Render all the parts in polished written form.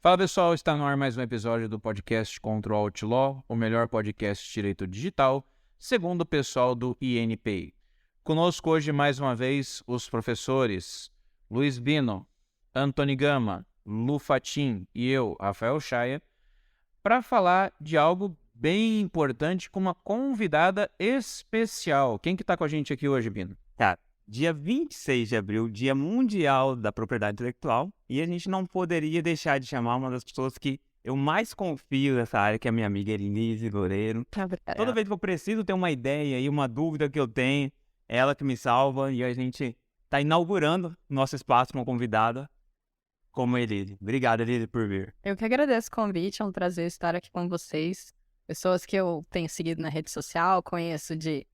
Fala pessoal, está no ar mais um episódio do podcast Contra o Outlaw, o melhor podcast de direito digital, segundo o pessoal do INPI. Conosco hoje mais uma vez os professores Luiz Bino, Antony Gama, Lu Fatin e eu, Rafael Chaya, para falar de algo bem importante com uma convidada especial. Quem que está com a gente aqui hoje, Bino? Cara, dia 26 de abril, Dia Mundial da Propriedade Intelectual, e a gente não poderia deixar de chamar uma das pessoas que eu mais confio nessa área, que é a minha amiga Elise Loureiro. Toda vez que eu preciso ter uma ideia e uma dúvida que eu tenho, é ela que me salva, e a gente está inaugurando nosso espaço com uma convidada como a Elise. Obrigado, Elise, por vir. Eu que agradeço o convite, é um prazer estar aqui com vocês. Pessoas que eu tenho seguido na rede social, conheço de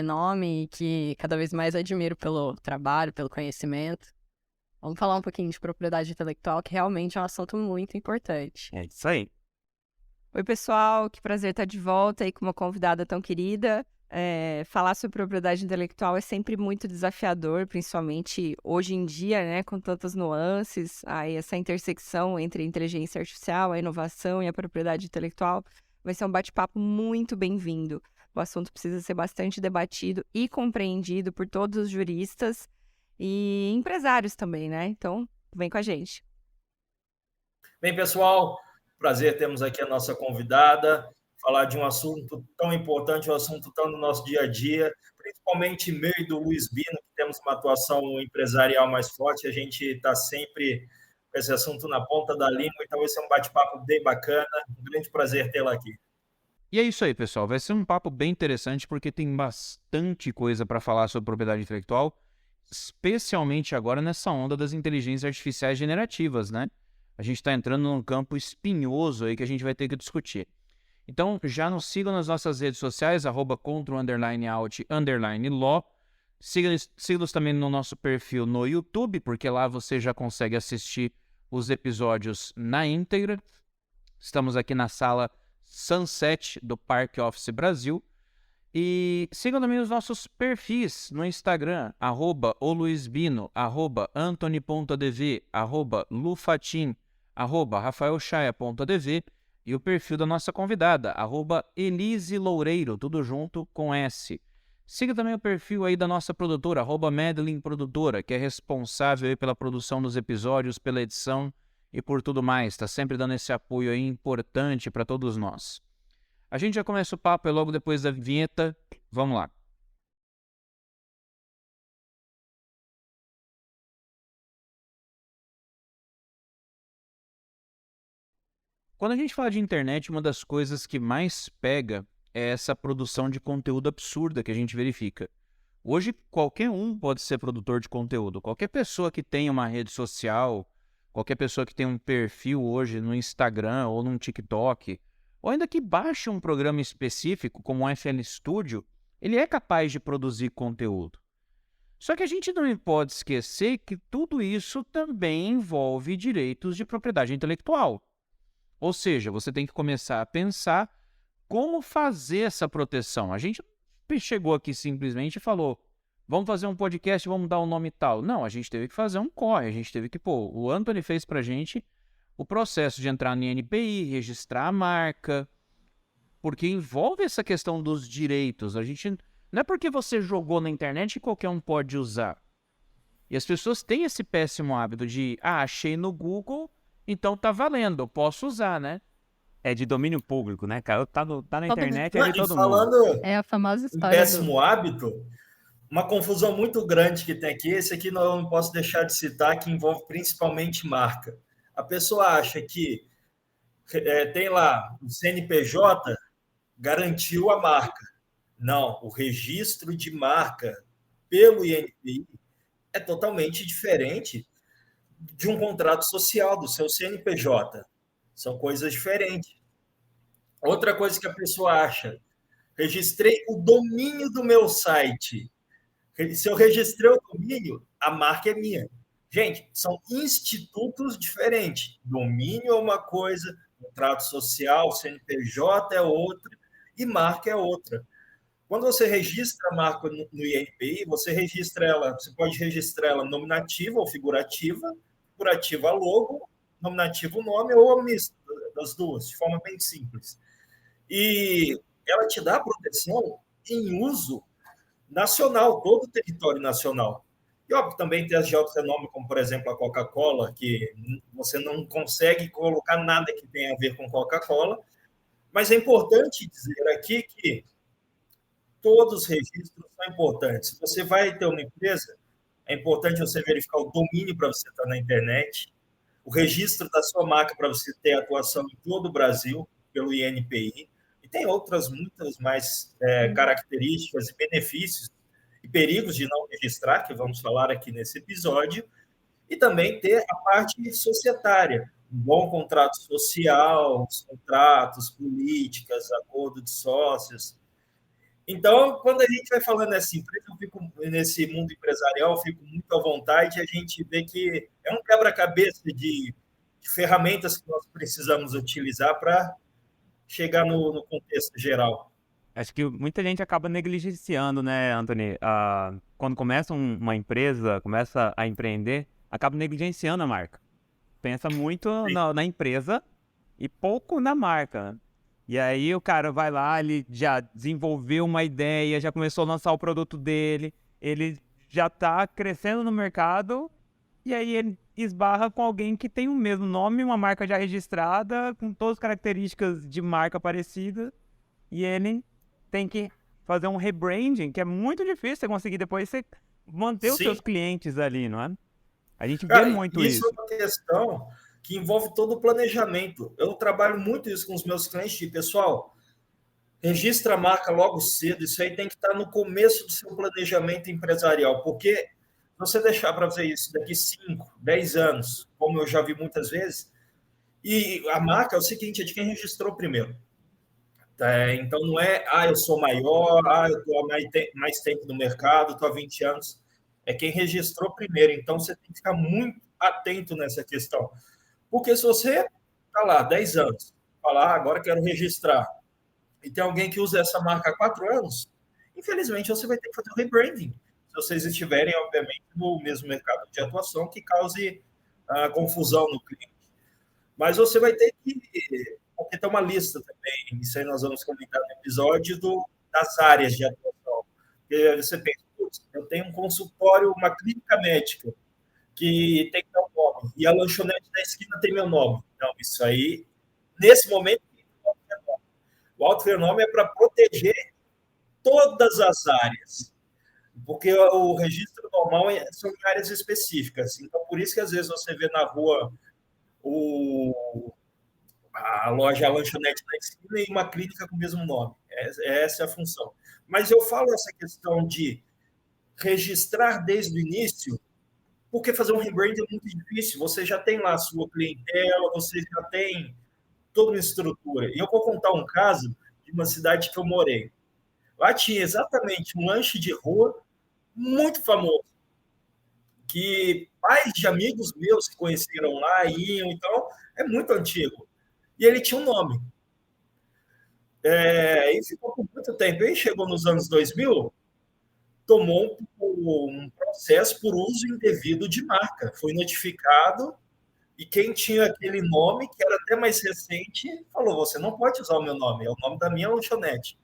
nome e que cada vez mais admiro pelo trabalho, pelo conhecimento. Vamos falar um pouquinho de propriedade intelectual, que realmente é um assunto muito importante. É isso aí. Oi, pessoal, que prazer estar de volta aí com uma convidada tão querida. Falar sobre propriedade intelectual é sempre muito desafiador, principalmente hoje em dia, né, com tantas nuances, aí essa intersecção entre a inteligência artificial, a inovação e a propriedade intelectual vai ser um bate-papo muito bem-vindo. O assunto precisa ser bastante debatido e compreendido por todos os juristas e empresários também, né? Então, vem com a gente. Bem, pessoal, prazer termos aqui a nossa convidada, falar de um assunto tão importante, um assunto tão no nosso dia a dia, principalmente meu e do Luiz Bino, que temos uma atuação empresarial mais forte, a gente está sempre com esse assunto na ponta da língua, então vai ser um bate-papo bem bacana, um grande prazer tê-la aqui. E é isso aí, pessoal. Vai ser um papo bem interessante porque tem bastante coisa para falar sobre propriedade intelectual, especialmente agora nessa onda das inteligências artificiais generativas, né? A gente está entrando num campo espinhoso aí que a gente vai ter que discutir. Então, já nos sigam nas nossas redes sociais, @contro_out_law. Siga-nos também no nosso perfil no YouTube, porque lá você já consegue assistir os episódios na íntegra. Estamos aqui na sala Sunset do Parque Office Brasil. E sigam também os nossos perfis no Instagram, @oluizbino, @antony.dv, @lufatin, @rafaelchaya.dv e o perfil da nossa convidada, @Elise Loureiro, tudo junto com S. Siga também o perfil aí da nossa produtora, @Madeline Produtora, que é responsável aí pela produção dos episódios, pela edição e por tudo mais. Está sempre dando esse apoio aí importante para todos nós. A gente já começa o papo logo depois da vinheta. Vamos lá. Quando a gente fala de internet, uma das coisas que mais pega é essa produção de conteúdo absurda que a gente verifica. Hoje, qualquer um pode ser produtor de conteúdo. Qualquer pessoa que tenha uma rede social, qualquer pessoa que tenha um perfil hoje no Instagram ou no TikTok, ou ainda que baixe um programa específico, como o FL Studio, ele é capaz de produzir conteúdo. Só que a gente não pode esquecer que tudo isso também envolve direitos de propriedade intelectual. Ou seja, você tem que começar a pensar como fazer essa proteção. A gente não chegou aqui simplesmente e falou, vamos fazer um podcast, vamos dar um nome tal. Não, a gente teve que fazer um corre, a gente teve que, o Antony fez pra gente o processo de entrar no INPI, registrar a marca, porque envolve essa questão dos direitos. A gente não é porque você jogou na internet que qualquer um pode usar. E as pessoas têm esse péssimo hábito de, achei no Google, então tá valendo, eu posso usar, né? É de domínio público, né, cara? Tá na internet, é de todo mundo. Falando É a famosa em história péssimo hábito, uma confusão muito grande que tem aqui, esse aqui eu não posso deixar de citar, que envolve principalmente marca. A pessoa acha que tem lá o CNPJ, garantiu a marca. Não, o registro de marca pelo INPI é totalmente diferente de um contrato social, do seu CNPJ. São coisas diferentes. Outra coisa que a pessoa acha, registrei o domínio do meu site. Se eu registrei o domínio, a marca é minha. Gente, são institutos diferentes. Domínio é uma coisa, contrato social, CNPJ é outra e marca é outra. Quando você registra a marca no INPI, você pode registrar ela nominativa ou figurativa, figurativa logo nominativo o nome ou misto das duas, de forma bem simples. E ela te dá proteção em uso nacional, todo o território nacional. E, óbvio, também tem as de alto renome, como, por exemplo, a Coca-Cola, que você não consegue colocar nada que tenha a ver com Coca-Cola, mas é importante dizer aqui que todos os registros são importantes. Se você vai ter uma empresa, é importante você verificar o domínio para você estar na internet, o registro da sua marca para você ter atuação em todo o Brasil, pelo INPI, e tem outras, muitas mais características e benefícios e perigos de não registrar, que vamos falar aqui nesse episódio, e também ter a parte societária, um bom contrato social, os contratos, políticas, acordo de sócios. Então, quando a gente vai falando nessa empresa, eu fico, nesse mundo empresarial, eu fico muito à vontade e a gente vê que é um quebra-cabeça de ferramentas que nós precisamos utilizar para chegar no contexto geral. Acho que muita gente acaba negligenciando, né, Anthony? Quando começa uma empresa, começa a empreender, acaba negligenciando a marca. Pensa muito na empresa e pouco na marca, né? E aí o cara vai lá, ele já desenvolveu uma ideia, já começou a lançar o produto dele, ele já está crescendo no mercado, e aí ele esbarra com alguém que tem o mesmo nome, uma marca já registrada, com todas as características de marca parecida, e ele tem que fazer um rebranding, que é muito difícil você conseguir depois você manter os seus clientes ali, não é? A gente vê muito isso. Isso é uma questão que envolve todo o planejamento. Eu trabalho muito isso com os meus clientes, de pessoal, registra a marca logo cedo, isso aí tem que estar no começo do seu planejamento empresarial, porque se você deixar para fazer isso daqui 5, 10 anos, como eu já vi muitas vezes, e a marca é o seguinte, é de quem registrou primeiro. Então, não é, eu sou maior, eu estou há mais tempo no mercado, estou há 20 anos. É quem registrou primeiro. Então, você tem que ficar muito atento nessa questão. Porque se você está lá 10 anos, falar, agora quero registrar, e tem alguém que usa essa marca há 4 anos, infelizmente, você vai ter que fazer o rebranding. Se vocês estiverem, obviamente, no mesmo mercado de atuação, que cause confusão no cliente. Mas você vai ter que... Porque tem uma lista também, isso aí nós vamos comentar no episódio, das áreas de atuação. Porque você pensa, eu tenho um consultório, uma clínica médica, que tem meu nome, e a lanchonete da esquina tem meu nome. Não, isso aí, nesse momento, o auto-renome é para proteger todas as áreas, porque o registro normal são em áreas específicas. Então, por isso que às vezes você vê na rua a loja, a lanchonete da esquina e uma clínica com o mesmo nome. Essa é a função. Mas eu falo essa questão de registrar desde o início, porque fazer um rebranding é muito difícil. Você já tem lá a sua clientela, você já tem toda uma estrutura. E eu vou contar um caso de uma cidade que eu morei. Lá tinha exatamente um lanche de rua muito famoso, que pais de amigos meus que conheceram lá, iam, então, é muito antigo. E ele tinha um nome. E ficou por muito tempo. E chegou nos anos 2000, tomou um processo por uso indevido de marca. Foi notificado e quem tinha aquele nome, que era até mais recente, falou, você não pode usar o meu nome, é o nome da minha lanchonete.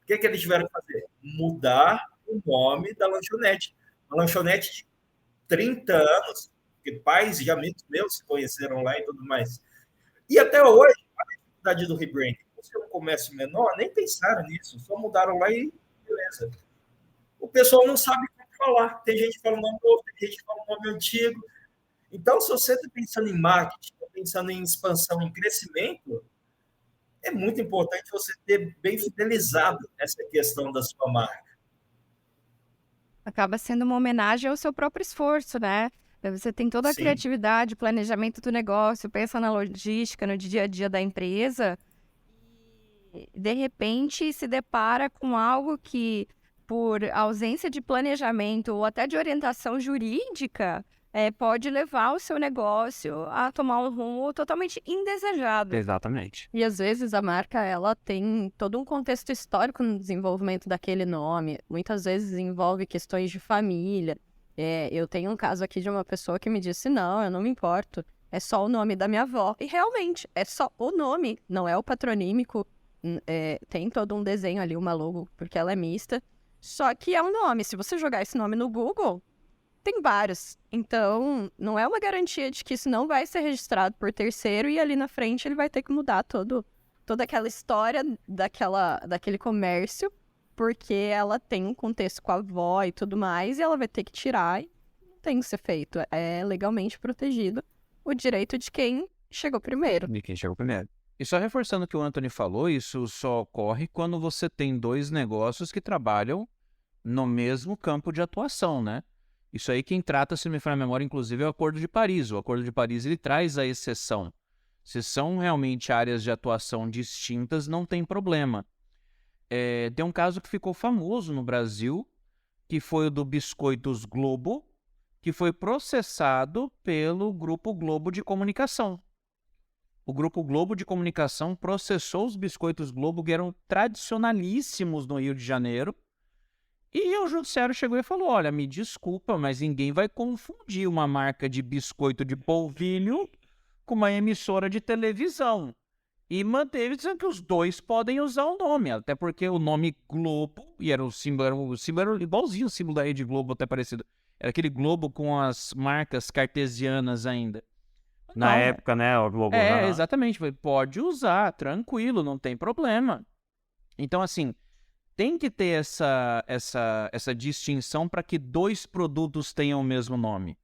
O que eles tiveram que fazer? Mudar o nome da lanchonete. Uma lanchonete de 30 anos, que pais e amigos meus se conheceram lá e tudo mais. E até hoje, a dificuldade do rebranding. Se é um comércio menor, nem pensaram nisso, só mudaram lá e beleza. O pessoal não sabe como falar. Tem gente que fala o nome novo, tem gente que fala o nome antigo. Então, se você está pensando em marketing, está pensando em expansão, em crescimento, é muito importante você ter bem fidelizado essa questão da sua marca. Acaba sendo uma homenagem ao seu próprio esforço, né? Você tem toda a criatividade, planejamento do negócio, pensa na logística, no dia a dia da empresa, e de repente se depara com algo que, por ausência de planejamento ou até de orientação jurídica, pode levar o seu negócio a tomar um rumo totalmente indesejado. Exatamente. E às vezes a marca, ela tem todo um contexto histórico no desenvolvimento daquele nome. Muitas vezes envolve questões de família. Eu tenho um caso aqui de uma pessoa que me disse, não, eu não me importo é só o nome da minha avó. E realmente, é só o nome, não é o patronímico. Tem todo um desenho ali, uma logo, porque ela é mista. Só que é um nome. Se você jogar esse nome no Google, tem vários. Então, não é uma garantia de que isso não vai ser registrado por terceiro e ali na frente ele vai ter que mudar toda aquela história daquele comércio, porque ela tem um contexto com a avó e tudo mais, e ela vai ter que tirar e não tem que ser feito. É legalmente protegido o direito de quem chegou primeiro. De quem chegou primeiro. E só reforçando o que o Anthony falou, isso só ocorre quando você tem dois negócios que trabalham no mesmo campo de atuação, né? Isso aí quem trata, se me falha a memória, inclusive, é o Acordo de Paris. O Acordo de Paris, ele traz a exceção. Se são realmente áreas de atuação distintas, não tem problema. Tem um caso que ficou famoso no Brasil, que foi o do Biscoitos Globo, que foi processado pelo Grupo Globo de Comunicação. O Grupo Globo de Comunicação processou os Biscoitos Globo, que eram tradicionalíssimos no Rio de Janeiro, e o judiciário chegou e falou, olha, me desculpa, mas ninguém vai confundir uma marca de biscoito de polvilho com uma emissora de televisão. E manteve dizendo que os dois podem usar o nome, até porque o nome Globo, e era o símbolo era igualzinho o símbolo da Rede Globo, até parecido. Era aquele globo com as marcas cartesianas ainda. Na época, né, o Globo. Exatamente. Pode usar, tranquilo, não tem problema. Então, assim, tem que ter essa distinção para que dois produtos tenham o mesmo nome.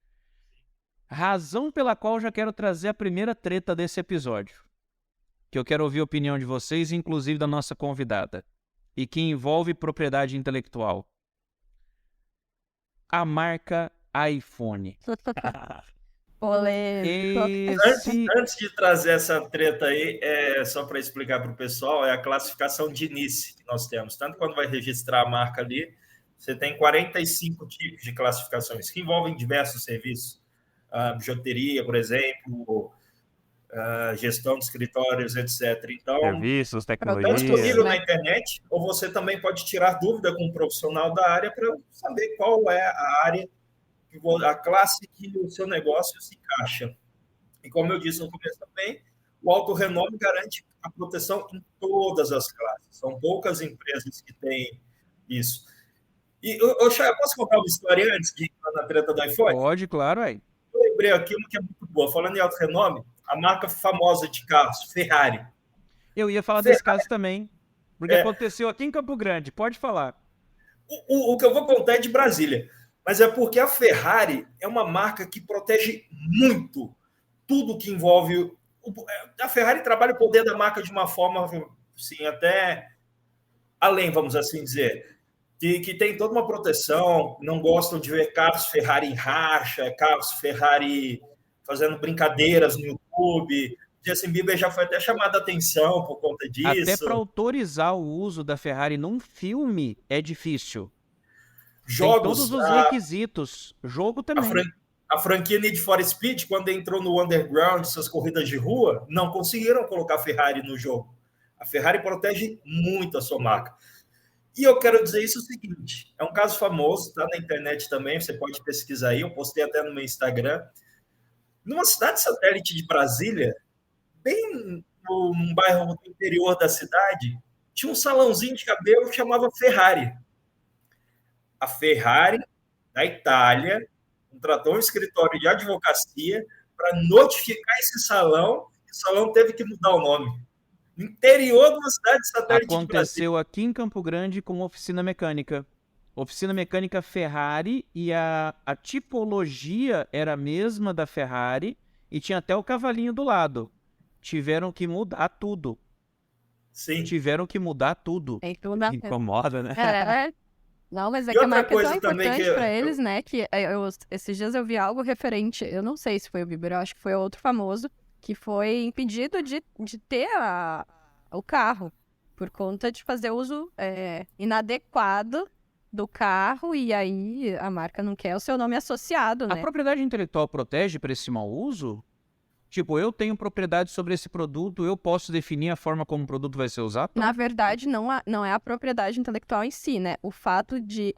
Razão pela qual eu já quero trazer a primeira treta desse episódio, que eu quero ouvir a opinião de vocês, inclusive da nossa convidada, e que envolve propriedade intelectual. A marca iPhone. Polêmico. Antes de trazer essa treta aí, só para explicar para o pessoal, é a classificação de NICE que nós temos. Tanto quando vai registrar a marca ali, você tem 45 tipos de classificações, que envolvem diversos serviços. Bijuteria, por exemplo, gestão de escritórios, etc. Então, serviços, está tecnologia. disponível na internet, ou você também pode tirar dúvida com um profissional da área para saber qual é a área, a classe que o seu negócio se encaixa. E como eu disse no começo também, o alto renome garante a proteção em todas as classes. São poucas empresas que têm isso. E, Chay, eu posso contar uma história antes de entrar na treta do iPhone? Pode, claro, aí. Eu lembrei aqui uma que é muito boa. Falando em alto renome, a marca famosa de carros, Ferrari. Eu ia falar desse caso também, porque aconteceu aqui em Campo Grande. Pode falar. O que eu vou contar é de Brasília, mas é porque a Ferrari é uma marca que protege muito tudo que envolve... A Ferrari trabalha o poder da marca de uma forma, assim, até além, vamos assim dizer, que tem toda uma proteção, não gostam de ver carros Ferrari em racha, carros Ferrari fazendo brincadeiras no YouTube. Justin Bieber já foi até chamado a atenção por conta disso. Até para autorizar o uso da Ferrari num filme é difícil. Jogos, tem todos os requisitos. Jogo também. A franquia Need for Speed, quando entrou no Underground, essas corridas de rua, não conseguiram colocar a Ferrari no jogo. A Ferrari protege muito a sua marca. E eu quero dizer isso o seguinte, é um caso famoso, está na internet também, você pode pesquisar aí, eu postei até no meu Instagram. Numa cidade satélite de Brasília, bem num bairro do interior da cidade, tinha um salãozinho de cabelo que chamava Ferrari. A Ferrari, da Itália, contratou um escritório de advocacia para notificar esse salão, e o salão teve que mudar o nome. No interior de uma cidade satélite de Brasília. Aconteceu aqui em Campo Grande com oficina mecânica. Oficina mecânica Ferrari, e a tipologia era a mesma da Ferrari e tinha até o cavalinho do lado. Tiveram que mudar tudo. Sim. Tiveram que mudar tudo. Incomoda, né? Não, mas é que a marca é tão importante para eles, né? Que esses dias eu vi algo referente, eu não sei se foi o Bieber, eu acho que foi outro famoso, que foi impedido de ter o carro, por conta de fazer uso inadequado do carro, e aí a marca não quer o seu nome associado, né? A propriedade intelectual protege para esse mau uso? Tipo, eu tenho propriedade sobre esse produto, eu posso definir a forma como o produto vai ser usado? Na verdade, não é a propriedade intelectual em si, né? O fato de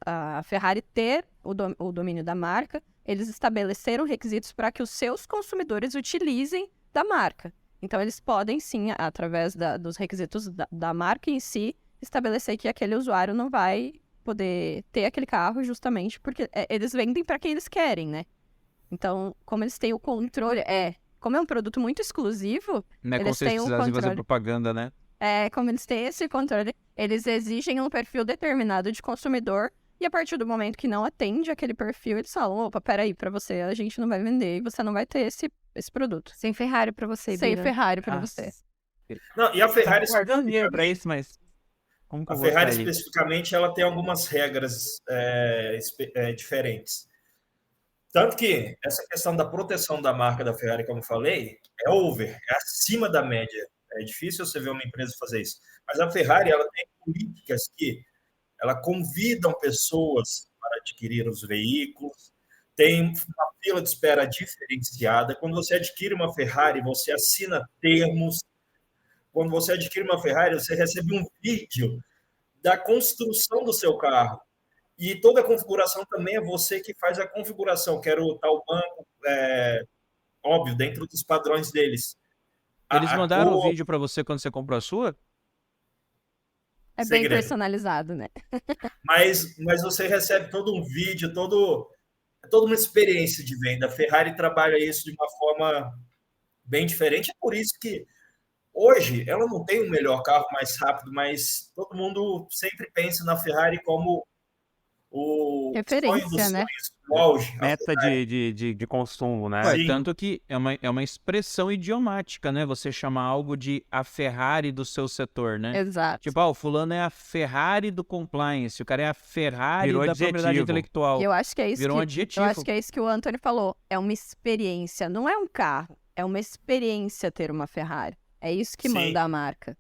a Ferrari ter o domínio da marca eles estabeleceram requisitos para que os seus consumidores utilizem da marca. Então, eles podem, sim, através dos requisitos da marca em si, estabelecer que aquele usuário não vai poder ter aquele carro justamente porque eles vendem para quem eles querem, né? Então, como eles têm o controle... Como é um produto muito exclusivo, Não é como eles se eles têm um precisassem fazer controle. propaganda, né? Como eles têm esse controle, eles exigem um perfil determinado de consumidor e a partir do momento que não atende aquele perfil, eles falam, opa, peraí, pra você a gente não vai vender e você não vai ter esse produto. Sem Ferrari pra você, Sem Bira. Ferrari pra você. Não, e a Ferrari, Guardando dinheiro pra isso, mas como que eu a vou Ferrari sair? especificamente, ela tem algumas regras diferentes. Tanto que essa questão da proteção da marca da Ferrari, como eu falei, é over, é acima da média. É difícil você ver uma empresa fazer isso. Mas a Ferrari, ela tem políticas que ela convidam pessoas para adquirir os veículos, tem uma fila de espera diferenciada. Quando você adquire uma Ferrari, você assina termos. Quando você adquire uma Ferrari, você recebe um vídeo da construção do seu carro. E toda a configuração também é você que faz a configuração. Quero tal banco, óbvio, dentro dos padrões deles. Eles A mandaram o cor, vídeo pra você quando você comprou a sua? É bem segredo. personalizado, né? Mas você recebe todo um vídeo, toda uma experiência de venda. A Ferrari trabalha isso de uma forma bem diferente. É por isso que hoje ela não tem o melhor carro mais rápido, mas todo mundo sempre pensa na Ferrari como o sonho dos Referência, né? sonhos, o auge. Meta de consumo, né? Ué, Sim. tanto que é uma expressão idiomática, né? Você chamar algo de a Ferrari do seu setor, né? Exato. Tipo, o fulano é a Ferrari do compliance, o cara é a Ferrari Virou da propriedade adjetivo. intelectual. E eu acho que é isso Virou um eu adjetivo. acho que é isso que o Anthony falou. É uma experiência, não é um carro. É uma experiência ter uma Ferrari. É isso que Sim. manda a marca.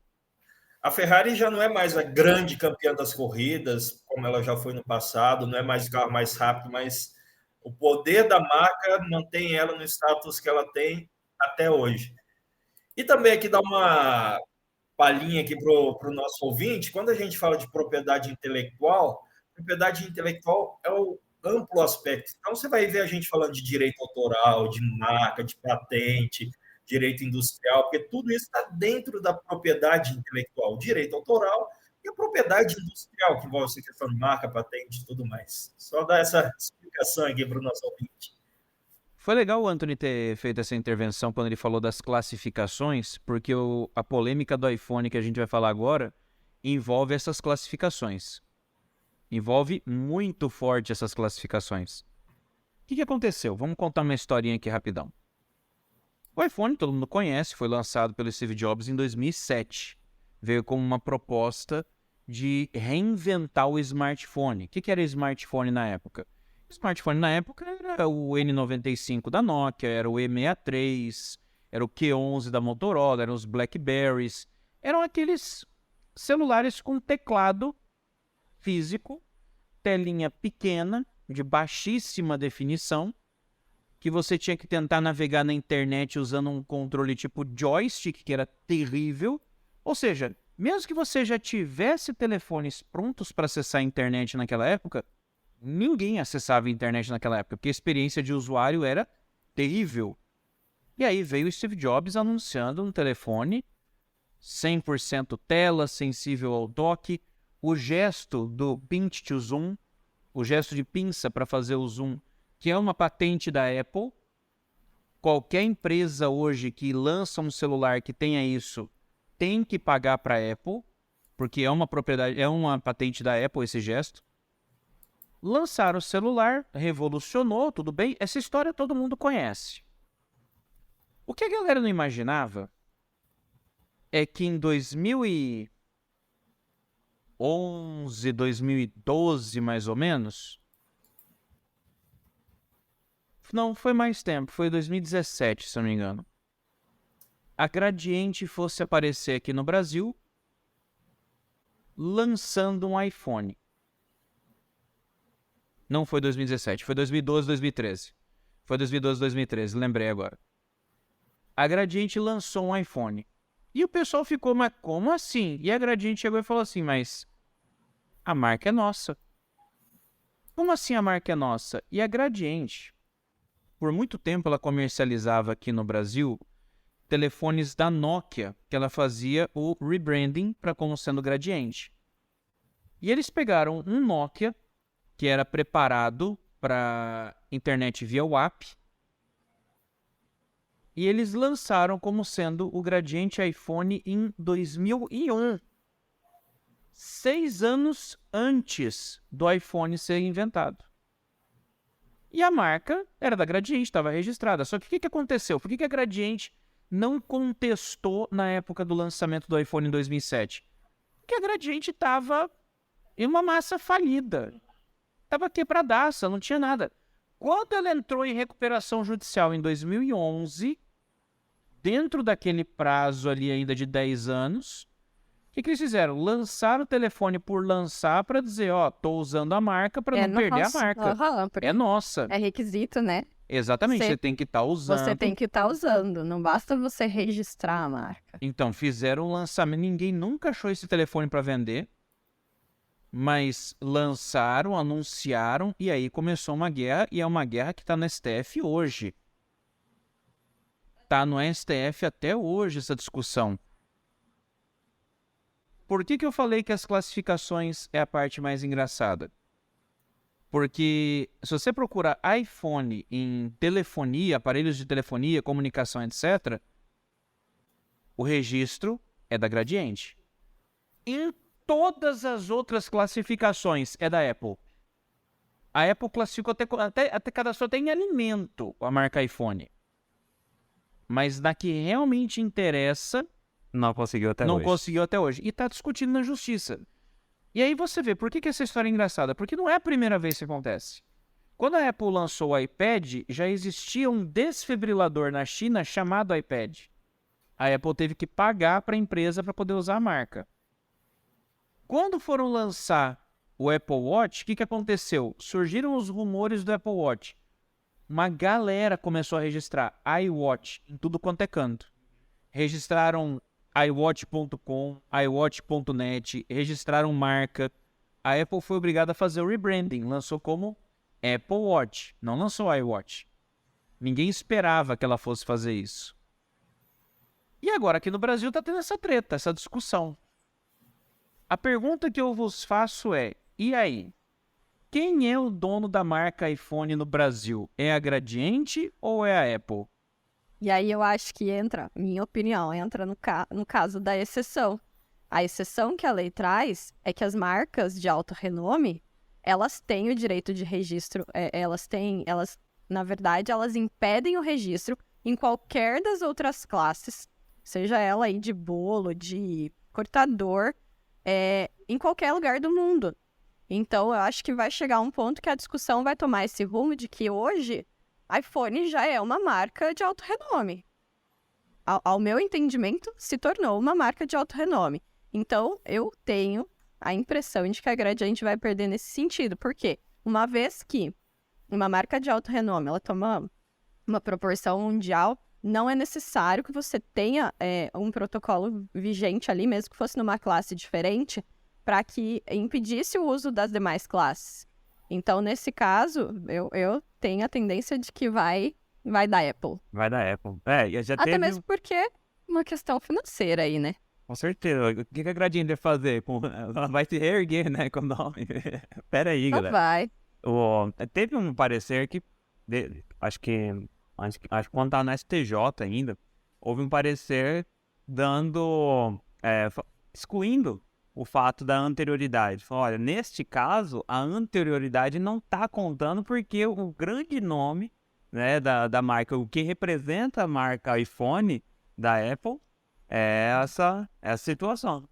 A Ferrari já não é mais a grande campeã das corridas, como ela já foi no passado, não é mais o carro mais rápido, mas o poder da marca mantém ela no status que ela tem até hoje. E também aqui dar uma palhinha aqui para o nosso ouvinte, quando a gente fala de propriedade intelectual é o amplo aspecto. Então, você vai ver a gente falando de direito autoral, de marca, de patente, direito industrial, porque tudo isso está dentro da propriedade intelectual, direito autoral e a propriedade industrial, que envolve essa questão de marca, patente e tudo mais. Só dar essa explicação aqui para o nosso ouvinte. Foi legal o Anthony ter feito essa intervenção quando ele falou das classificações, porque a polêmica do iPhone que a gente vai falar agora envolve essas classificações. Envolve muito forte essas classificações. O que aconteceu? Vamos contar uma historinha aqui rapidão. O iPhone, todo mundo conhece, foi lançado pelo Steve Jobs em 2007. Veio como uma proposta de reinventar o smartphone. O que era smartphone na época? O smartphone na época era o N95 da Nokia, era o E63, era o Q11 da Motorola, eram os Blackberries. Eram aqueles celulares com teclado físico, telinha pequena, de baixíssima definição, que você tinha que tentar navegar na internet usando um controle tipo joystick, que era terrível. Ou seja, mesmo que você já tivesse telefones prontos para acessar a internet naquela época, ninguém acessava a internet naquela época, porque a experiência de usuário era terrível. E aí veio o Steve Jobs anunciando um telefone 100% tela, sensível ao toque, o gesto do pinch to zoom, o gesto de pinça para fazer o zoom, que é uma patente da Apple. Qualquer empresa hoje que lança um celular que tenha isso tem que pagar para a Apple, porque é uma propriedade, é uma patente da Apple esse gesto. Lançaram o celular, revolucionou, tudo bem, essa história todo mundo conhece. O que a galera não imaginava é que em 2011, 2012 mais ou menos, não, foi mais tempo, foi 2017, se eu não me engano, a Gradiente fosse aparecer aqui no Brasil lançando um iPhone. Não foi 2017, foi 2012, 2013. Foi 2012, 2013, lembrei agora. A Gradiente lançou um iPhone. E o pessoal ficou, mas como assim? E a Gradiente chegou e falou assim, mas a marca é nossa. Como assim a marca é nossa? E a Gradiente por muito tempo ela comercializava aqui no Brasil telefones da Nokia, que ela fazia o rebranding para como sendo Gradiente. E eles pegaram um Nokia que era preparado para internet via WAP e eles lançaram como sendo o Gradiente iPhone em 2001. 6 anos antes do iPhone ser inventado. E a marca era da Gradiente, estava registrada. Só que o que aconteceu? Por que a Gradiente não contestou na época do lançamento do iPhone em 2007? Porque a Gradiente estava em uma massa falida. Estava quebradaça, não tinha nada. Quando ela entrou em recuperação judicial em 2011, dentro daquele prazo ali ainda de 10 anos, o que eles fizeram? Lançaram o telefone por lançar para dizer, ó, tô usando a marca para não perder a marca. É nossa. É requisito, né? Exatamente, você tem que estar usando. Você tem que estar usando, não basta você registrar a marca. Então, fizeram um lançamento, ninguém nunca achou esse telefone para vender, mas lançaram, anunciaram, e aí começou uma guerra, e é uma guerra que está no STF hoje. Está no STF até hoje essa discussão. Por que eu falei que as classificações é a parte mais engraçada? Porque se você procura iPhone em telefonia, aparelhos de telefonia, comunicação, etc., o registro é da Gradiente. Em todas as outras classificações é da Apple. A Apple classificou até cadastrou até em alimento a marca iPhone. Mas na que realmente interessa, Não conseguiu até não hoje. conseguiu até hoje. E está discutindo na justiça. E aí você vê, por que essa história é engraçada? Porque não é a primeira vez que acontece. Quando a Apple lançou o iPad, já existia um desfibrilador na China chamado iPad. A Apple teve que pagar para a empresa para poder usar a marca. Quando foram lançar o Apple Watch, o que aconteceu? Surgiram os rumores do Apple Watch. Uma galera começou a registrar iWatch em tudo quanto é canto. Registraram iWatch.com, iWatch.net, registraram marca. A Apple foi obrigada a fazer o rebranding, lançou como Apple Watch, não lançou iWatch. Ninguém esperava que ela fosse fazer isso. E agora aqui no Brasil está tendo essa treta, essa discussão. A pergunta que eu vos faço é, e aí? Quem é o dono da marca iPhone no Brasil? É a Gradiente ou é a Apple? E aí eu acho que entra, minha opinião, entra no caso da exceção. A exceção que a lei traz é que as marcas de alto renome, elas têm o direito de registro, na verdade, elas impedem o registro em qualquer das outras classes, seja ela aí de bolo, de cortador, em qualquer lugar do mundo. Então, eu acho que vai chegar um ponto que a discussão vai tomar esse rumo de que hoje iPhone já é uma marca de alto renome. Ao meu entendimento, se tornou uma marca de alto renome. Então, eu tenho a impressão de que a Gradiente vai perder nesse sentido. Por quê? Uma vez que uma marca de alto renome ela toma uma proporção mundial, não é necessário que você tenha um protocolo vigente ali, mesmo que fosse numa classe diferente, para que impedisse o uso das demais classes. Então, nesse caso, eu tenho a tendência de que vai da Apple. Vai da Apple. Já Até teve... mesmo porque é uma questão financeira aí, né? Com certeza. O que a Gradiente vai fazer? Ela vai se reerguer, né, com o nome. Pera aí, Não galera. vai. Teve um parecer que... Acho que quando tá no STJ ainda, houve um parecer dando... excluindo o fato da anterioridade. Falou, olha, neste caso, a anterioridade não está contando porque o grande nome, né, da marca, o que representa a marca iPhone da Apple é essa situação.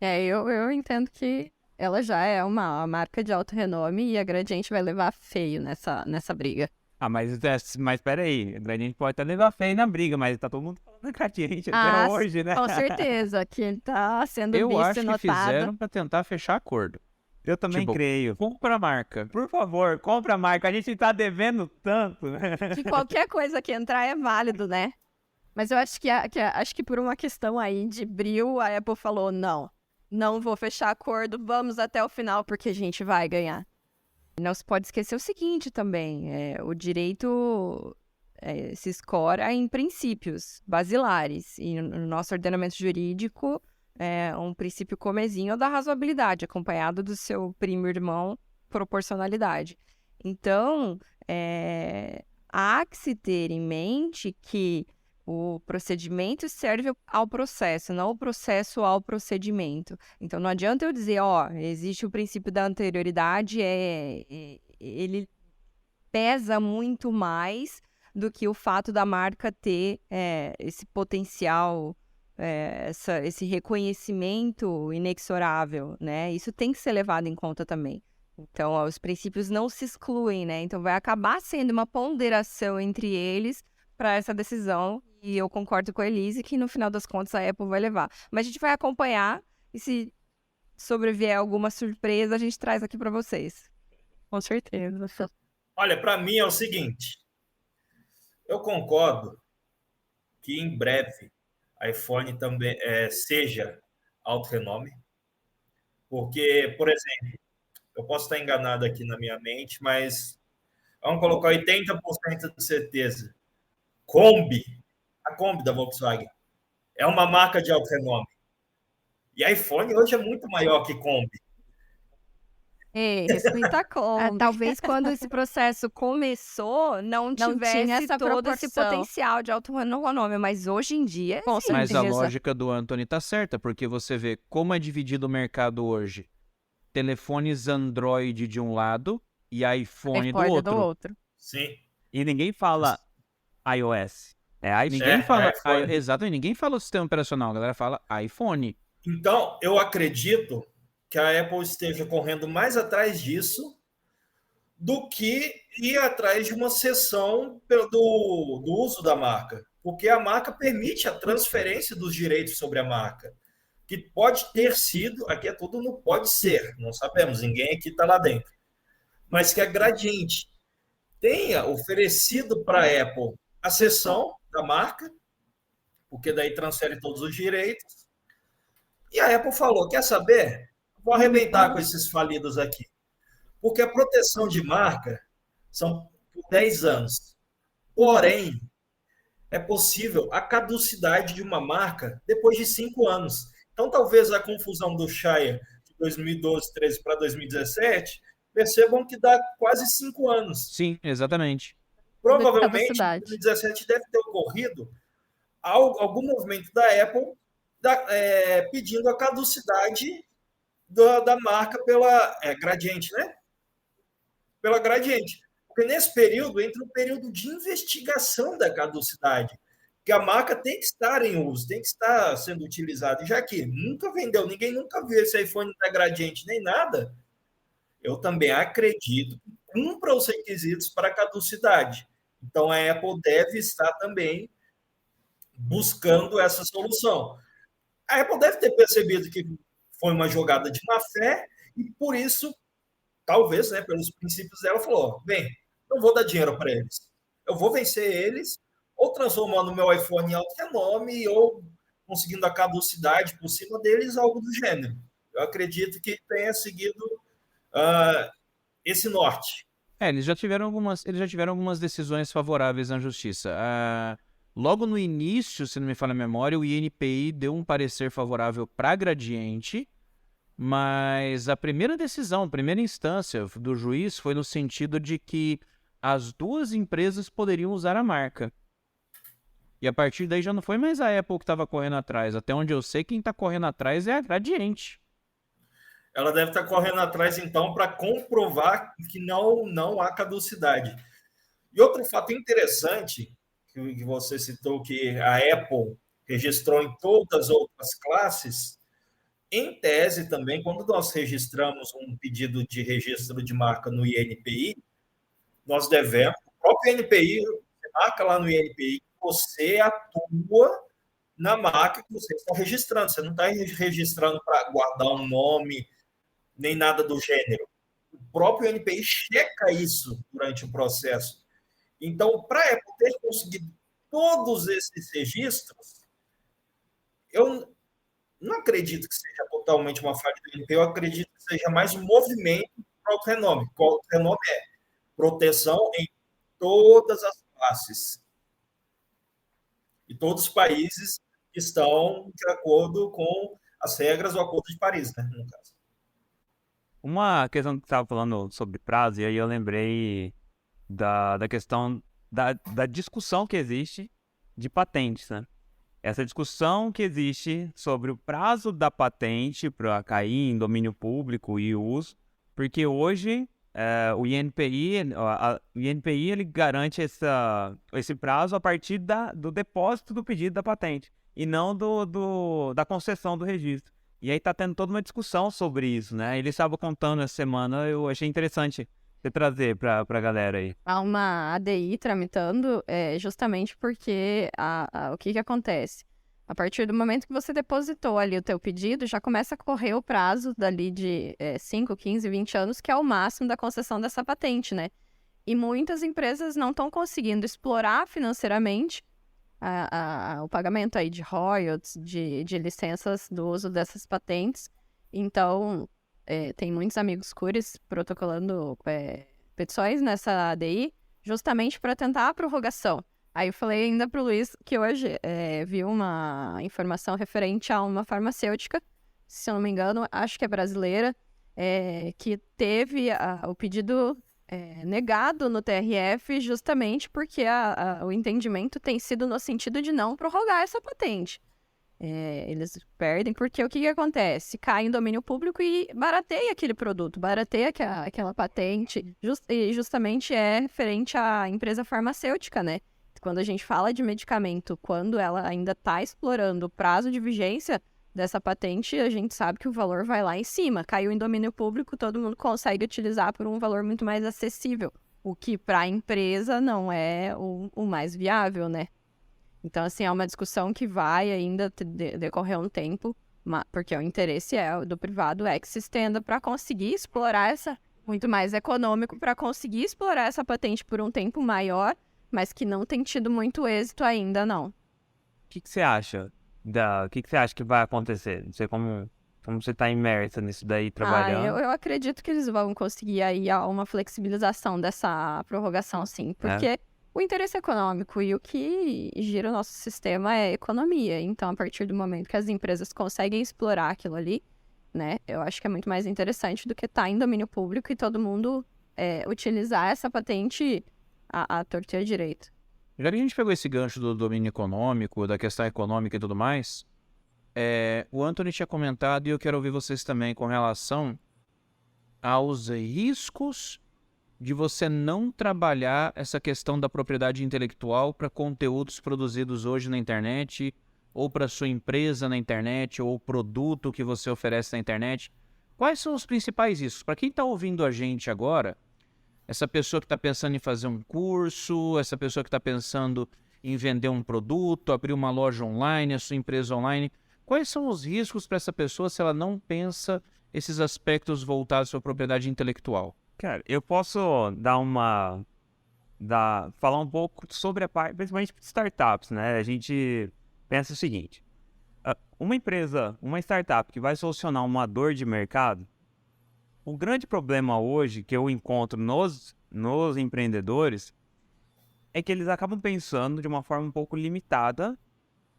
Eu entendo que ela já é uma marca de alto renome e a Gradiente vai levar feio nessa briga. Mas peraí, a Gradiente pode até levar feio na briga, mas tá todo mundo falando da Gradiente até hoje, né? Com certeza, que ele tá sendo Eu visto acho e que notado. fizeram para tentar fechar acordo. Eu também Tipo, creio. Compra a marca. Por favor, compra a marca, a gente tá devendo tanto, né? Que qualquer coisa que entrar é válido, né? Mas eu acho que por uma questão aí de bril, a Apple falou, não vou fechar acordo, vamos até o final porque a gente vai ganhar. Não se pode esquecer o seguinte também, o direito se escora em princípios basilares, e no nosso ordenamento jurídico, um princípio comezinho é o da razoabilidade, acompanhado do seu primo irmão, proporcionalidade. Então, há que se ter em mente que o procedimento serve ao processo, não o processo ao procedimento. Então, não adianta eu dizer, existe o princípio da anterioridade, ele pesa muito mais do que o fato da marca ter esse potencial, esse reconhecimento inexorável, né? Isso tem que ser levado em conta também. Então, os princípios não se excluem, né? Então, vai acabar sendo uma ponderação entre eles para essa decisão, e eu concordo com a Elise que no final das contas a Apple vai levar. Mas a gente vai acompanhar, e se sobrevier alguma surpresa, a gente traz aqui para vocês. Com certeza. Olha, para mim é o seguinte, eu concordo que em breve iPhone também seja alto renome, porque, por exemplo, eu posso estar enganado aqui na minha mente, mas vamos colocar 80% de certeza. A Kombi da Volkswagen é uma marca de alto renome. E iPhone hoje é muito maior que Kombi. Ei, respeita a Kombi. Talvez quando esse processo começou, não tinha tivesse essa todo esse proporção. potencial de alto renome, mas hoje em dia, Com sim. Mas a certeza. lógica do Anthony tá certa, porque você vê como é dividido o mercado hoje. Telefones Android de um lado e iPhone do outro. Sim. E ninguém fala iOS. É iPhone. Ninguém fala. iPhone. Exatamente, ninguém fala o sistema operacional, a galera fala iPhone. Então, eu acredito que a Apple esteja correndo mais atrás disso do que ir atrás de uma cessão do uso da marca. Porque a marca permite a transferência dos direitos sobre a marca. Que pode ter sido, aqui é tudo no pode ser, não sabemos, ninguém aqui está lá dentro. Mas que a Gradiente tenha oferecido para a Apple a cessão da marca, porque daí transfere todos os direitos. E a Apple falou, quer saber? Vou arrebentar com esses falidos aqui. Porque a proteção de marca são por 10 anos. Porém, é possível a caducidade de uma marca depois de 5 anos. Então, talvez a confusão do Shire de 2012, 13 para 2017, percebam que dá quase 5 anos. Sim, exatamente. Provavelmente, em caducidade. 2017 deve ter ocorrido algum movimento da Apple pedindo a caducidade da marca pela Gradiente, né? Pela Gradiente. Porque nesse período entra um período de investigação da caducidade, que a marca tem que estar em uso, tem que estar sendo utilizada. E já que nunca vendeu, ninguém nunca viu esse iPhone da Gradiente nem nada, eu também acredito que cumpra os requisitos para caducidade. Então, a Apple deve estar também buscando essa solução. A Apple deve ter percebido que foi uma jogada de má fé e, por isso, talvez, né, pelos princípios dela, falou, bem, não vou dar dinheiro para eles. Eu vou vencer eles, ou transformando o meu iPhone em alto renome, ou conseguindo a caducidade por cima deles, algo do gênero. Eu acredito que tenha seguido esse norte. Eles já tiveram algumas decisões favoráveis na justiça. Logo no início, se não me falha a memória, o INPI deu um parecer favorável para a Gradiente, mas a primeira decisão, a primeira instância do juiz foi no sentido de que as duas empresas poderiam usar a marca. E a partir daí já não foi mais a Apple que estava correndo atrás. Até onde eu sei, quem está correndo atrás é a Gradiente. Ela deve estar correndo atrás, então, para comprovar que não há caducidade. E outro fato interessante, que você citou, que a Apple registrou em todas as outras classes, em tese também, quando nós registramos um pedido de registro de marca no INPI, nós devemos, o próprio INPI, você marca lá no INPI, que você atua na marca que você está registrando. Você não está registrando para guardar um nome, nem nada do gênero. O próprio INPI checa isso durante o processo. Então, para a Apple ter conseguido todos esses registros, eu não acredito que seja totalmente uma falha do INPI, eu acredito que seja mais um movimento próprio renome. O renome é proteção em todas as classes. E todos os países estão de acordo com as regras do Acordo de Paris, né, no caso. Uma questão que você estava falando sobre prazo, e aí eu lembrei da questão da discussão que existe de patentes, né? Essa discussão que existe sobre o prazo da patente para cair em domínio público e uso, porque hoje o INPI ele garante esse prazo a partir do depósito do pedido da patente e não da concessão do registro. E aí tá tendo toda uma discussão sobre isso, né? Ele estava contando essa semana, eu achei interessante você trazer para a galera aí. Há uma ADI tramitando justamente porque o que acontece? A partir do momento que você depositou ali o teu pedido, já começa a correr o prazo dali de 5, 15, 20 anos, que é o máximo da concessão dessa patente, né? E muitas empresas não estão conseguindo explorar financeiramente o pagamento aí de royalties, de licenças do uso dessas patentes. Então, tem muitos amigos cures protocolando petições nessa ADI, justamente para tentar a prorrogação. Aí eu falei ainda para o Luiz que hoje vi uma informação referente a uma farmacêutica, se eu não me engano, acho que é brasileira, que teve o pedido negado no TRF justamente porque o entendimento tem sido no sentido de não prorrogar essa patente. Eles perdem porque o que acontece? Cai em domínio público e barateia aquele produto, barateia aquela patente, e justamente é referente à empresa farmacêutica, né? Quando a gente fala de medicamento, quando ela ainda está explorando o prazo de vigência dessa patente, a gente sabe que o valor vai lá em cima. Caiu em domínio público, todo mundo consegue utilizar por um valor muito mais acessível, o que para a empresa não é o mais viável, né? Então, assim, é uma discussão que vai ainda decorrer um tempo, porque o interesse do privado que se estenda para conseguir explorar muito mais econômico, para conseguir explorar essa patente por um tempo maior, mas que não tem tido muito êxito ainda, não. O que você acha? O que você acha que vai acontecer? Não sei como você está imersa nisso daí, trabalhando. Eu acredito que eles vão conseguir aí uma flexibilização dessa prorrogação, sim, porque o interesse econômico e o que gira o nosso sistema é economia. Então, a partir do momento que as empresas conseguem explorar aquilo ali, né, eu acho que é muito mais interessante do que estar em domínio público e todo mundo utilizar essa patente à torta e à direita. Já que a gente pegou esse gancho do domínio econômico, da questão econômica e tudo mais, o Anthony tinha comentado e eu quero ouvir vocês também com relação aos riscos de você não trabalhar essa questão da propriedade intelectual para conteúdos produzidos hoje na internet, ou para sua empresa na internet, ou o produto que você oferece na internet. Quais são os principais riscos? Para quem está ouvindo a gente agora, essa pessoa que está pensando em fazer um curso, essa pessoa que está pensando em vender um produto, abrir uma loja online, a sua empresa online, quais são os riscos para essa pessoa se ela não pensa esses aspectos voltados à sua propriedade intelectual? Cara, eu posso falar um pouco sobre a parte, principalmente de startups, né? A gente pensa o seguinte, uma startup que vai solucionar uma dor de mercado, o grande problema hoje que eu encontro nos empreendedores é que eles acabam pensando de uma forma um pouco limitada,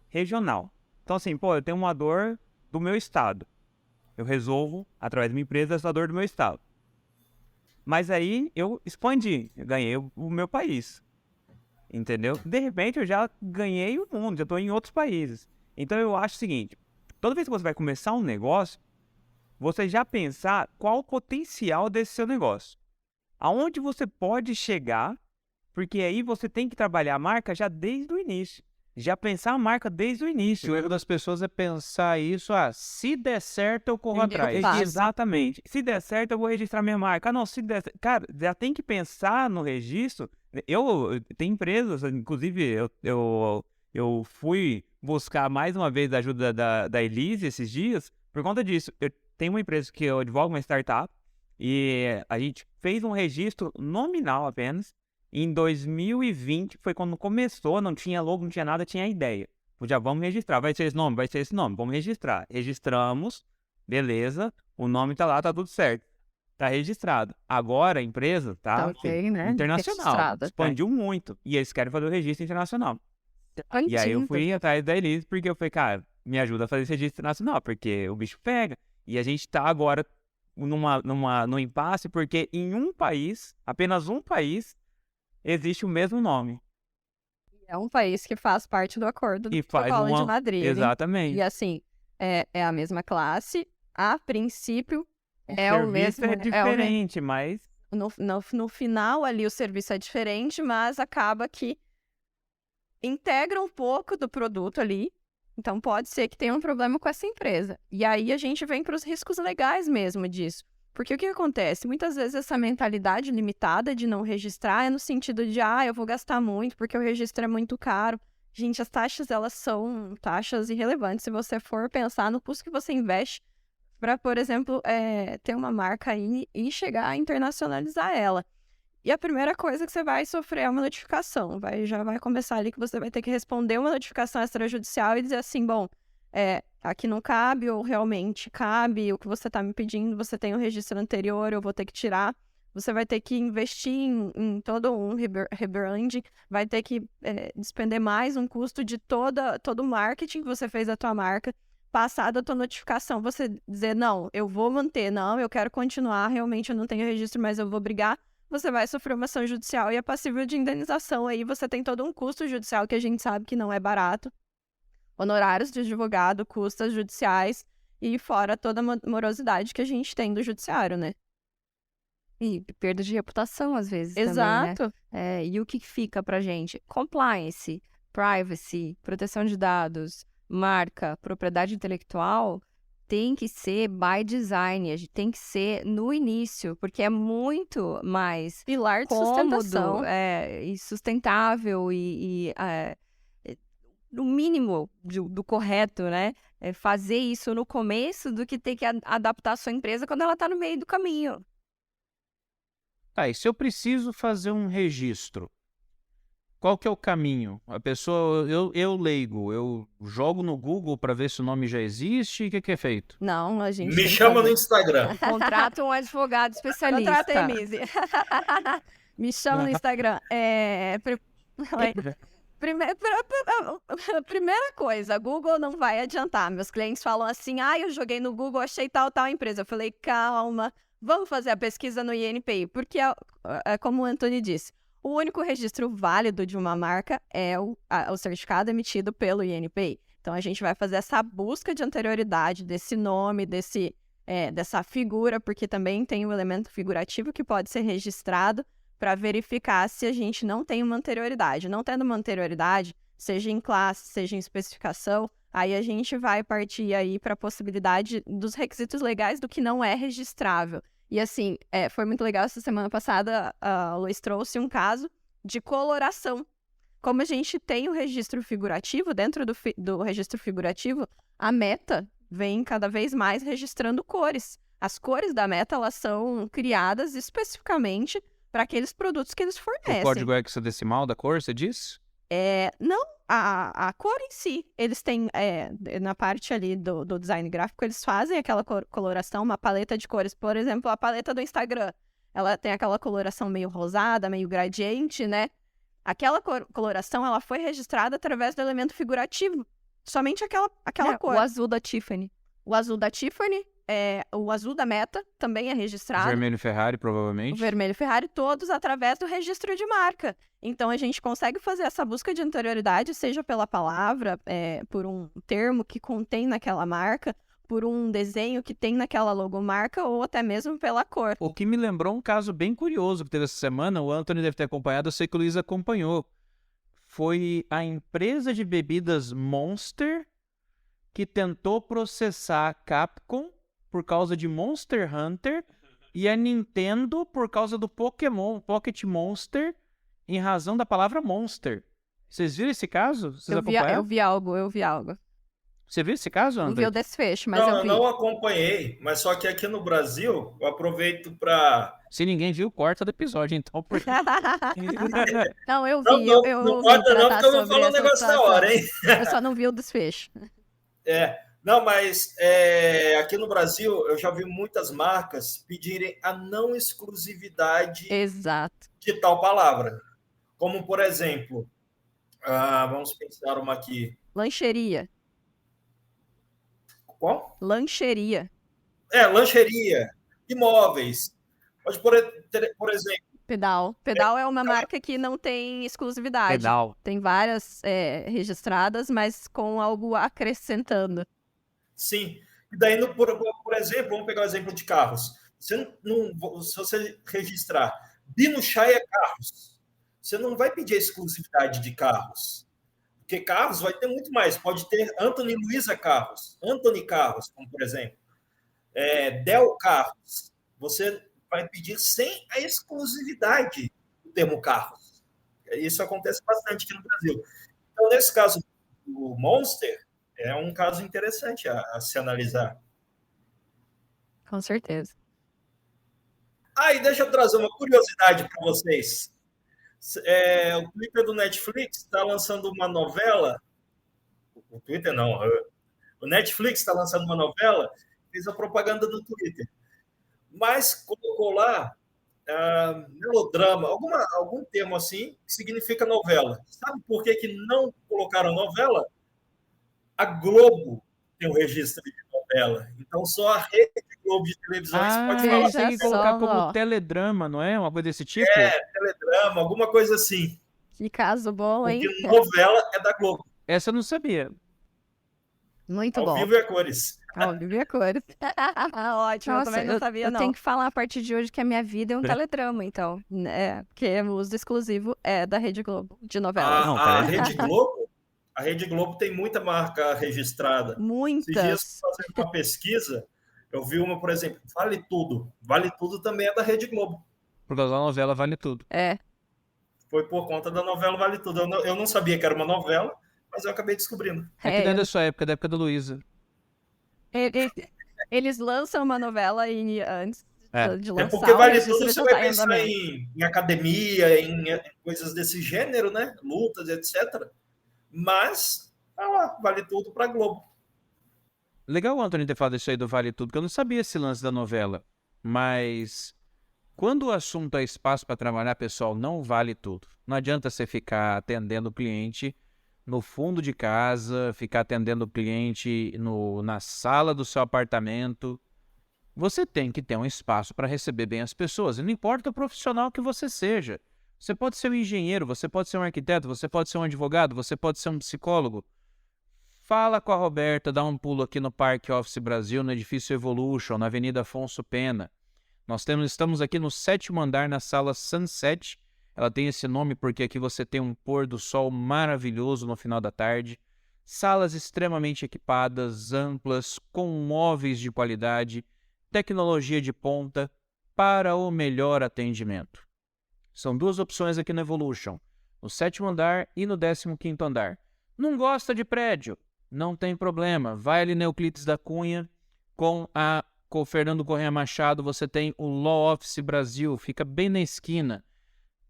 regional. Então assim, eu tenho uma dor do meu estado. Eu resolvo, através da minha empresa, essa dor do meu estado. Mas aí eu expandi, eu ganhei o meu país. Entendeu? De repente eu já ganhei o mundo, já estou em outros países. Então eu acho o seguinte, toda vez que você vai começar um negócio, você já pensar qual o potencial desse seu negócio. Aonde você pode chegar, porque aí você tem que trabalhar a marca já desde o início. Já pensar a marca desde o início. O erro das pessoas é pensar isso, se der certo eu corro atrás. Exatamente. Se der certo eu vou registrar minha marca. Não, se der certo... Cara, já tem que pensar no registro. Tem empresas, inclusive eu fui buscar mais uma vez a ajuda da Elise esses dias, por conta disso. Eu tenho uma empresa que eu advogo, uma startup, e a gente fez um registro nominal apenas. Em 2020, foi quando começou, não tinha logo, não tinha nada, tinha a ideia. Já vamos registrar, vai ser esse nome, vamos registrar. Registramos, beleza, o nome tá lá, tá tudo certo. tá registrado. Agora a empresa tá Também, né? internacional, Registrada. expandiu muito. E eles querem fazer o registro internacional. E aí eu fui atrás da Elise, porque eu falei, cara, me ajuda a fazer esse registro nacional, porque o bicho pega. E a gente tá agora no impasse, porque em um país, apenas um país, existe o mesmo nome. É um país que faz parte do acordo do E faz Protocolo de Madrid. Exatamente. E assim, é a mesma classe, a princípio é o serviço mesmo. é diferente, mas... No final ali o serviço é diferente, mas acaba que integra um pouco do produto ali. Então pode ser que tenha um problema com essa empresa. E aí a gente vem para os riscos legais mesmo disso. Porque o que acontece? Muitas vezes essa mentalidade limitada de não registrar é no sentido de, eu vou gastar muito porque o registro é muito caro. Gente, as taxas, elas são taxas irrelevantes. Se você for pensar no custo que você investe para, por exemplo, ter uma marca aí e chegar a internacionalizar ela. E a primeira coisa que você vai sofrer é uma notificação. Já vai começar ali que você vai ter que responder uma notificação extrajudicial e dizer assim, bom, aqui não cabe ou realmente cabe, o que você está me pedindo, você tem um registro anterior, eu vou ter que tirar. Você vai ter que investir em todo um rebranding, vai ter que despender mais um custo de todo o marketing que você fez da tua marca, passada a tua notificação. Você dizer, não, eu vou manter, não, eu quero continuar, realmente eu não tenho registro, mas eu vou brigar. Você vai sofrer uma ação judicial e é passível de indenização. Aí você tem todo um custo judicial que a gente sabe que não é barato. Honorários de advogado, custas judiciais e fora toda a morosidade que a gente tem do judiciário, né? E perda de reputação, às vezes, Exato. também, né? E o que fica pra gente? Compliance, privacy, proteção de dados, marca, propriedade intelectual... tem que ser by design, a gente tem que ser no início, porque é muito mais pilar de cômodo, sustentação. E sustentável e no mínimo do correto, né? Fazer isso no começo do que ter que adaptar a sua empresa quando ela está no meio do caminho. Tá, e se eu preciso fazer um registro, qual que é o caminho? A pessoa, eu leigo, eu jogo no Google para ver se o nome já existe, o que é feito? Não, a gente Me tem que chama no fazer. Instagram. Contrata um advogado especialista. Contrata a Emise. Me chama no Instagram. Primeira coisa, Google não vai adiantar. Meus clientes falam assim, eu joguei no Google, achei tal empresa. Eu falei, calma, vamos fazer a pesquisa no INPI. Porque, como o Antônio disse, o único registro válido de uma marca é o certificado emitido pelo INPI. Então, a gente vai fazer essa busca de anterioridade desse nome, dessa figura, porque também tem um elemento figurativo que pode ser registrado para verificar se a gente não tem uma anterioridade. Não tendo uma anterioridade, seja em classe, seja em especificação, aí a gente vai partir aí para a possibilidade dos requisitos legais do que não é registrável. E assim, foi muito legal, essa semana passada a Luiz trouxe um caso de coloração. Como a gente tem o registro figurativo, dentro do registro figurativo, a Meta vem cada vez mais registrando cores. As cores da Meta, elas são criadas especificamente para aqueles produtos que eles fornecem. O código hexadecimal da cor, você disse? Não, a cor em si. Eles têm, na parte ali do design gráfico, eles fazem aquela coloração, uma paleta de cores. Por exemplo, a paleta do Instagram. Ela tem aquela coloração meio rosada, meio gradiente, né? Aquela coloração, ela foi registrada através do elemento figurativo. Somente aquela cor. O azul da Tiffany. O azul da Tiffany, o azul da Meta também é registrado. Vermelho Ferrari, provavelmente. O vermelho Ferrari, todos através do registro de marca. Então, a gente consegue fazer essa busca de anterioridade, seja pela palavra, por um termo que contém naquela marca, por um desenho que tem naquela logomarca, ou até mesmo pela cor. O que me lembrou um caso bem curioso que teve essa semana, o Anthony deve ter acompanhado, eu sei que o Luiz acompanhou. Foi a empresa de bebidas Monster que tentou processar a Capcom por causa de Monster Hunter e a Nintendo por causa do Pokémon Pocket Monster em razão da palavra Monster. Vocês viram esse caso? Vocês acompanharam? Eu vi algo. Você viu esse caso, Não André? vi o desfecho, mas Não, eu eu vi. não acompanhei, mas só que aqui no Brasil, eu aproveito para... Se ninguém viu, corta do episódio, então. Porque... Não, eu vi. Não, eu não ouvi pode não, tratar porque eu não sobre falo o essa negócio da situação. hora, hein? Eu só não vi o desfecho. Não, mas aqui no Brasil eu já vi muitas marcas pedirem a não exclusividade Exato. de tal palavra. Como, por exemplo, vamos pensar uma aqui. Lancheria. Qual? Lancheria. Lancheria, imóveis. Pode, por exemplo, Pedal. Pedal é uma marca que não tem exclusividade. Pedal. Tem várias registradas, mas com algo acrescentando. sim. E daí, por exemplo, vamos pegar o exemplo de carros. Se você registrar Bino Chaya Carros, você não vai pedir a exclusividade de carros. Porque carros vai ter muito mais. Pode ter Anthony Luiza Carros, Anthony Carros, como por exemplo. Del Carros. Você vai pedir sem a exclusividade do termo carros. Isso acontece bastante aqui no Brasil. Então, nesse caso do Monster, é um caso interessante a se analisar. Com certeza. E deixa eu trazer uma curiosidade para vocês. O Twitter do Netflix está lançando uma novela. O Twitter não. O Netflix está lançando uma novela, fez a propaganda do Twitter. Mas colocou lá melodrama, algum termo assim, que significa novela. Sabe por que não colocaram novela? A Globo tem um registro de novela. Então, só a Rede Globo de televisões pode falar. veja Tem que colocar só, como ó. teledrama, não é? Uma coisa desse tipo? Teledrama, alguma coisa assim. Que caso bom, hein? Porque novela é da Globo. Essa eu não sabia. Muito Ao bom. vivo e a cores. Ao vivo e a cores. Ótimo, eu Nossa, também não sabia, eu não. tenho que falar a partir de hoje que a minha vida é um teledrama, então. Porque o uso exclusivo é da Rede Globo, de novelas. Não, A peraí. Rede Globo tem muita marca registrada. Esses dias, Muitas. fazendo uma pesquisa, eu vi uma, por exemplo, Vale Tudo. Vale Tudo também é da Rede Globo. Por causa da novela Vale Tudo. Foi por conta da novela Vale Tudo. Eu não sabia que era uma novela, mas eu acabei descobrindo. É que não é da sua época, é da época da Luísa. Eles lançam uma novela antes de lançar. Porque Vale o registro Tudo já você tá vai em pensar andamento. em academia, em coisas desse gênero, né? Lutas, etc. Mas, lá, Vale Tudo para Globo. Legal o Antônio ter falado isso aí do Vale Tudo, porque eu não sabia esse lance da novela. Mas quando o assunto é espaço para trabalhar, pessoal, não vale tudo. Não adianta você ficar atendendo o cliente no fundo de casa, ficar atendendo o cliente na sala do seu apartamento. Você tem que ter um espaço para receber bem as pessoas. E não importa o profissional que você seja. Você pode ser um engenheiro, você pode ser um arquiteto, você pode ser um advogado, você pode ser um psicólogo. Fala com a Roberta, dá um pulo aqui no Parque Office Brasil, no edifício Evolution, na Avenida Afonso Pena. Estamos aqui no 7º andar, na sala Sunset. Ela tem esse nome porque aqui você tem um pôr do sol maravilhoso no final da tarde. Salas extremamente equipadas, amplas, com móveis de qualidade, tecnologia de ponta para o melhor atendimento. São 2 opções aqui no Evolution, no 7º andar e no 15º andar. Não gosta de prédio? Não tem problema. Vai ali na Euclides da Cunha com o Fernando Corrêa Machado, você tem o Law Office Brasil, fica bem na esquina.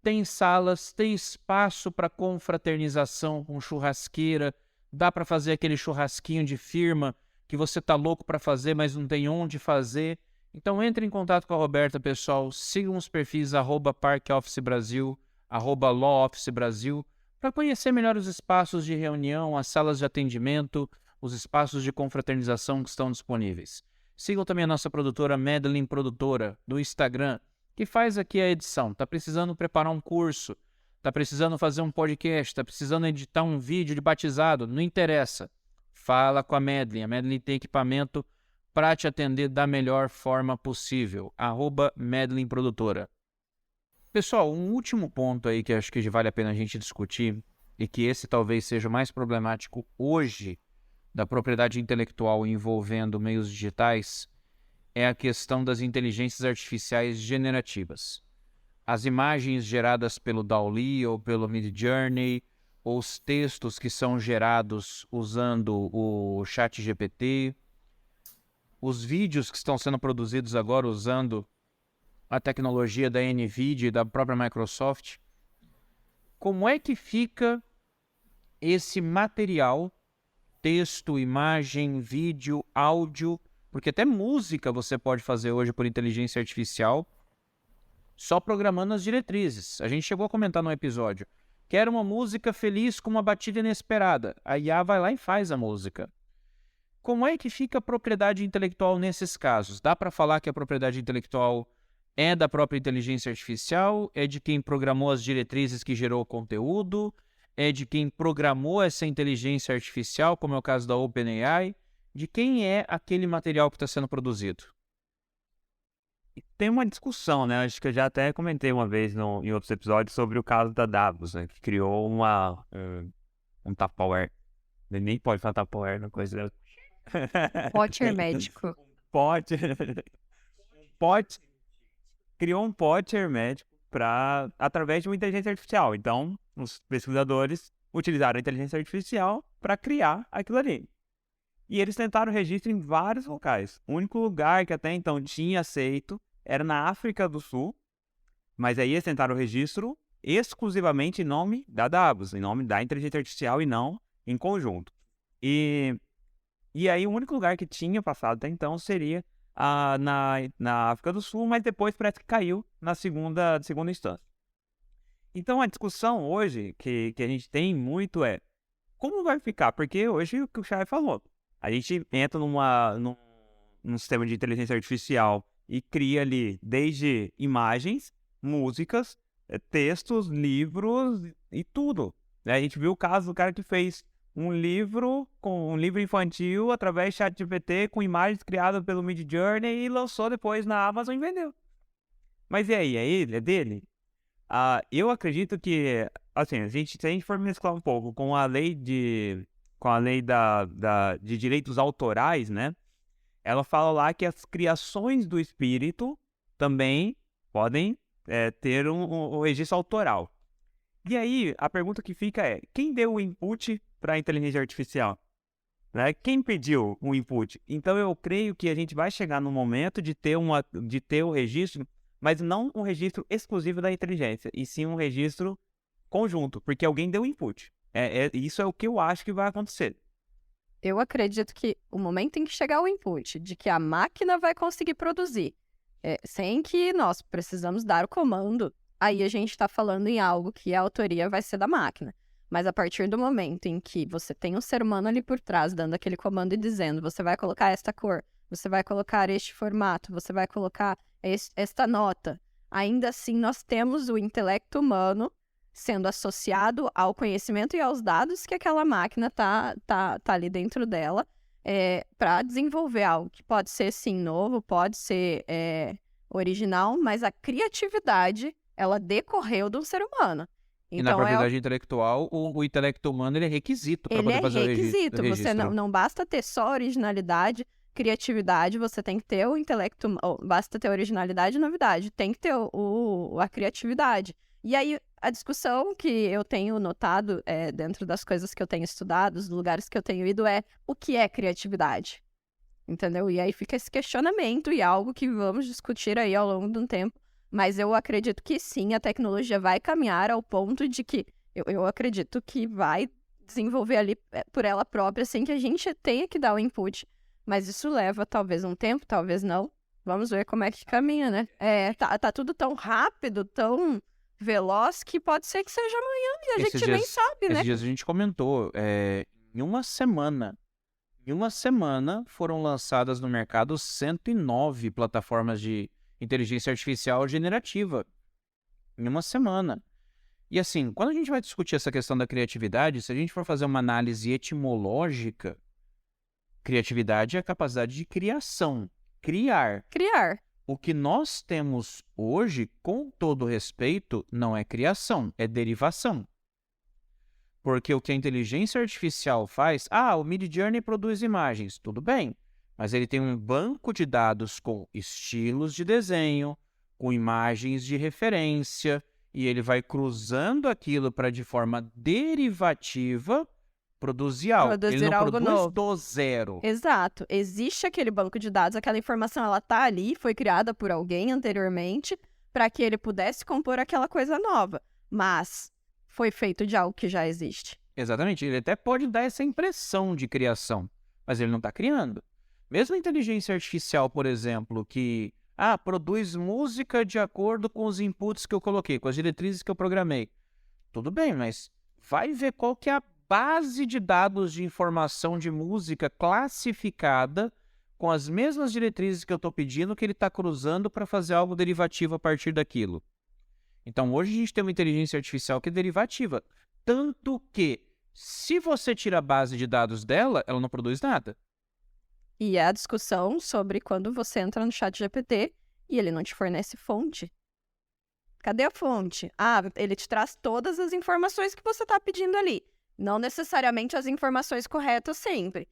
Tem salas, tem espaço para confraternização com churrasqueira, dá para fazer aquele churrasquinho de firma que você tá louco para fazer, mas não tem onde fazer. Então entre em contato com a Roberta, pessoal, sigam os perfis @Parque Office Brasil, @Law Office Brasil, para conhecer melhor os espaços de reunião, as salas de atendimento, os espaços de confraternização que estão disponíveis. Sigam também a nossa produtora Madeline Produtora, do Instagram, que faz aqui a edição. Tá precisando preparar um curso, tá precisando fazer um podcast, tá precisando editar um vídeo de batizado, não interessa. Fala com a Madeline. A Madeline tem equipamento para te atender da melhor forma possível. @Madeline Produtora. Pessoal, um último ponto aí que acho que vale a pena a gente discutir, e que esse talvez seja o mais problemático hoje da propriedade intelectual envolvendo meios digitais, é a questão das inteligências artificiais generativas. As imagens geradas pelo DALL-E ou pelo Midjourney, ou os textos que são gerados usando o ChatGPT, os vídeos que estão sendo produzidos agora usando a tecnologia da NVIDIA e da própria Microsoft. Como é que fica esse material texto, imagem, vídeo, áudio, porque até música você pode fazer hoje por inteligência artificial, só programando as diretrizes. A gente chegou a comentar no episódio. Quero uma música feliz com uma batida inesperada. A IA vai lá e faz a música. Como é que fica a propriedade intelectual nesses casos? Dá para falar que a propriedade intelectual é da própria inteligência artificial? É de quem programou as diretrizes que gerou o conteúdo? É de quem programou essa inteligência artificial, como é o caso da OpenAI? De quem é aquele material que está sendo produzido? Tem uma discussão, né? Acho que eu já até comentei uma vez em outros episódios sobre o caso da Davos, né? Que criou um Tupperware. Nem pode falar Tupperware, uma coisa... Potter médico. Pote. Criou um pote hermético através de uma inteligência artificial. Então, os pesquisadores utilizaram a inteligência artificial para criar aquilo ali. E eles tentaram registro em vários locais. O único lugar que até então tinha aceito era na África do Sul, mas aí eles tentaram o registro exclusivamente em nome da Davos, em nome da inteligência artificial e não em conjunto. E aí o único lugar que tinha passado até então seria na África do Sul, mas depois parece que caiu na segunda instância. Então a discussão hoje que a gente tem muito é como vai ficar, porque hoje o que o Chay falou, a gente entra num sistema de inteligência artificial e cria ali desde imagens, músicas, textos, livros e tudo. A gente viu o caso do cara que fez um livro infantil através de ChatGPT com imagens criadas pelo Midjourney e lançou depois na Amazon e vendeu. Mas e aí? É ele? É dele? Eu acredito que, assim, se a gente for mesclar um pouco com a lei de direitos autorais, né? Ela fala lá que as criações do espírito também podem ter um registro autoral. E aí, a pergunta que fica é, quem deu o input para a inteligência artificial? Né? Quem pediu o input? Então, eu creio que a gente vai chegar no momento de ter o registro, mas não um registro exclusivo da inteligência, e sim um registro conjunto, porque alguém deu o input. Isso é o que eu acho que vai acontecer. Eu acredito que o momento em que chegar o input, de que a máquina vai conseguir produzir, sem que nós precisamos dar o comando, aí a gente está falando em algo que a autoria vai ser da máquina. Mas a partir do momento em que você tem um ser humano ali por trás, dando aquele comando e dizendo, você vai colocar esta cor, você vai colocar este formato, você vai colocar esta nota, ainda assim nós temos o intelecto humano sendo associado ao conhecimento e aos dados que aquela máquina tá ali dentro dela, para desenvolver algo que pode ser, sim, novo, pode ser original, mas a criatividade, ela decorreu de um ser humano. E na Então, propriedade intelectual, o intelecto humano ele é requisito para ele poder é fazer requisito. o registro. Você não basta ter só originalidade, criatividade, você tem que ter o intelecto, basta ter originalidade e novidade, tem que ter a criatividade. E aí, a discussão que eu tenho notado dentro das coisas que eu tenho estudado, dos lugares que eu tenho ido, o que é criatividade? Entendeu? E aí fica esse questionamento e algo que vamos discutir aí ao longo de um tempo. Mas eu acredito que sim, a tecnologia vai caminhar ao ponto de que eu acredito que vai desenvolver ali por ela própria, sem que a gente tenha que dar o input. Mas isso leva talvez um tempo, talvez não. Vamos ver como é que caminha, né? Tá tudo tão rápido, tão veloz, que pode ser que seja amanhã e a gente nem sabe, né? Esses dias a gente comentou, em uma semana foram lançadas no mercado 109 plataformas de inteligência artificial generativa. Em uma semana. E assim, quando a gente vai discutir essa questão da criatividade, se a gente for fazer uma análise etimológica, criatividade é a capacidade de criação. Criar. O que nós temos hoje, com todo respeito, não é criação, é derivação. Porque o que a inteligência artificial faz... o Midjourney produz imagens, tudo bem. Mas ele tem um banco de dados com estilos de desenho, com imagens de referência, e ele vai cruzando aquilo para, de forma derivativa, produzir algo. Ele não produz novo. Do zero. Exato. Existe aquele banco de dados, aquela informação, ela tá ali, foi criada por alguém anteriormente, para que ele pudesse compor aquela coisa nova. Mas foi feito de algo que já existe. Exatamente, ele até pode dar essa impressão de criação, mas ele não está criando. Mesmo a inteligência artificial, por exemplo, que produz música de acordo com os inputs que eu coloquei, com as diretrizes que eu programei. Tudo bem, mas vai ver qual que é a base de dados de informação de música classificada com as mesmas diretrizes que eu estou pedindo que ele está cruzando para fazer algo derivativo a partir daquilo. Então, hoje a gente tem uma inteligência artificial que é derivativa. Tanto que, se você tira a base de dados dela, ela não produz nada. E é a discussão sobre quando você entra no chat GPT e ele não te fornece fonte. Cadê a fonte? Ele te traz todas as informações que você está pedindo ali. Não necessariamente as informações corretas sempre.